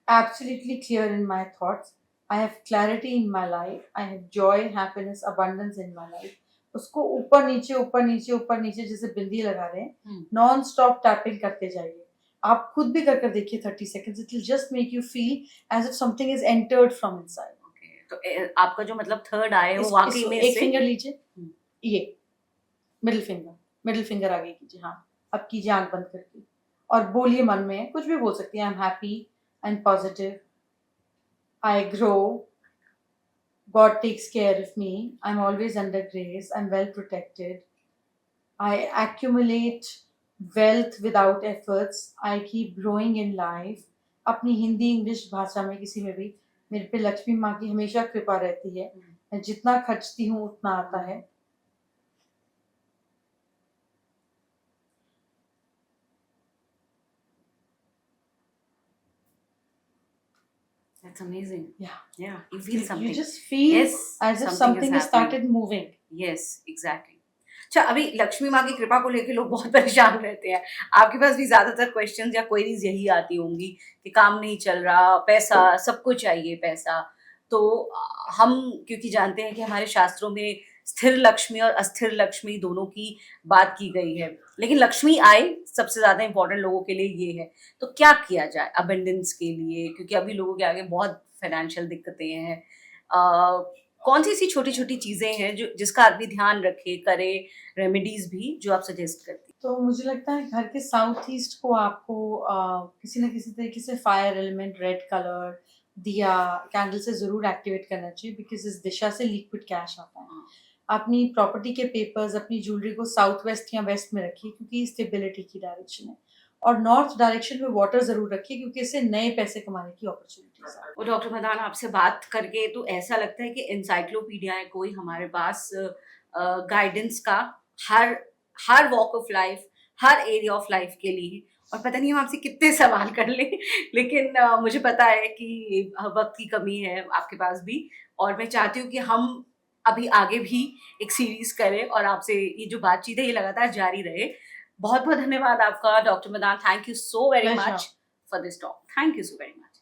absolutely clear in my thoughts. I have clarity in my life. I have joy, happiness, abundance in my life. उसको ऊपर नीचे ऊपर नीचे ऊपर नीचे जैसे बिंदी लगा रहे हैं, नॉन स्टॉप टैपिंग करते जाइए. आप खुद भी कर देखिए 30 seconds. It will just make you feel as if something is entered from inside. तो आपका जो मतलब थर्ड आई है वो वाकई में एक फिंगर लीजिए, ये मिडिल फिंगर आगे कीजिए. हाँ, अब कीजिए आंख बंद करके और बोलिए मन में, कुछ भी बोल सकती है. आई am happy, I M positive, I grow, God takes care of me, I'm always under grace, I'm well protected, I accumulate wealth without efforts, I keep growing in life. अपनी हिंदी इंग्लिश भाषा में किसी में भी, मेरे पे लक्ष्मी माँ की हमेशा कृपा रहती है, मैं जितना खर्चती हूँ उतना आता है. That's amazing. Yeah. You feel something. You just feel Yes, as if something something is has started moving. Yes, exactly. अच्छा, अभी लक्ष्मी माँ की कृपा को लेके लोग बहुत परेशान रहते हैं. आपके पास भी ज्यादातर क्वेश्चंस या क्वेरीज यही आती होंगी कि काम नहीं चल रहा, पैसा, सबको चाहिए पैसा. तो हम क्योंकि जानते हैं कि हमारे शास्त्रों में स्थिर लक्ष्मी और अस्थिर लक्ष्मी दोनों की बात की गई है, लेकिन लक्ष्मी आय सबसे ज्यादा इंपॉर्टेंट लोगों के लिए ये है. तो क्या किया जाए अबंडेंस के लिए, क्योंकि अभी लोगों के आगे बहुत फाइनेंशियल दिक्कतें हैं. कौन सी ऐसी छोटी छोटी चीजें हैं जो जिसका आदमी ध्यान रखे, करे, रेमेडीज भी जो आप सजेस्ट करती? तो मुझे लगता है घर के साउथ ईस्ट को आपको किसी न किसी तरीके से फायर एलिमेंट, रेड कलर, दिया, कैंडल से जरूर एक्टिवेट करना चाहिए, बिकॉज इस दिशा से लिक्विड कैश आता है. अपनी प्रॉपर्टी के पेपर्स, अपनी ज्वेलरी को साउथ वेस्ट या वेस्ट में रखिए, क्योंकि स्टेबिलिटी की डायरेक्शन है. और नॉर्थ डायरेक्शन में वाटर जरूर रखिए, क्योंकि इससे नए पैसे कमाने की अपॉर्चुनिटीज है. और डॉक्टर मदान, आपसे बात करके तो ऐसा लगता है कि एनसाइक्लोपीडिया है कोई हमारे पास गाइडेंस का, हर वॉक ऑफ लाइफ, हर एरिया ऑफ लाइफ के लिए. और पता नहीं हम आपसे कितने सवाल कर ले, लेकिन मुझे पता है कि वक्त की कमी है आपके पास भी, और मैं चाहती हूँ कि हम अभी आगे भी एक सीरीज करें और आपसे ये जो बातचीत है ये लगातार जारी रहे. बहुत बहुत धन्यवाद आपका doctor Madan. Thank you so very much for this talk. Thank you so very much.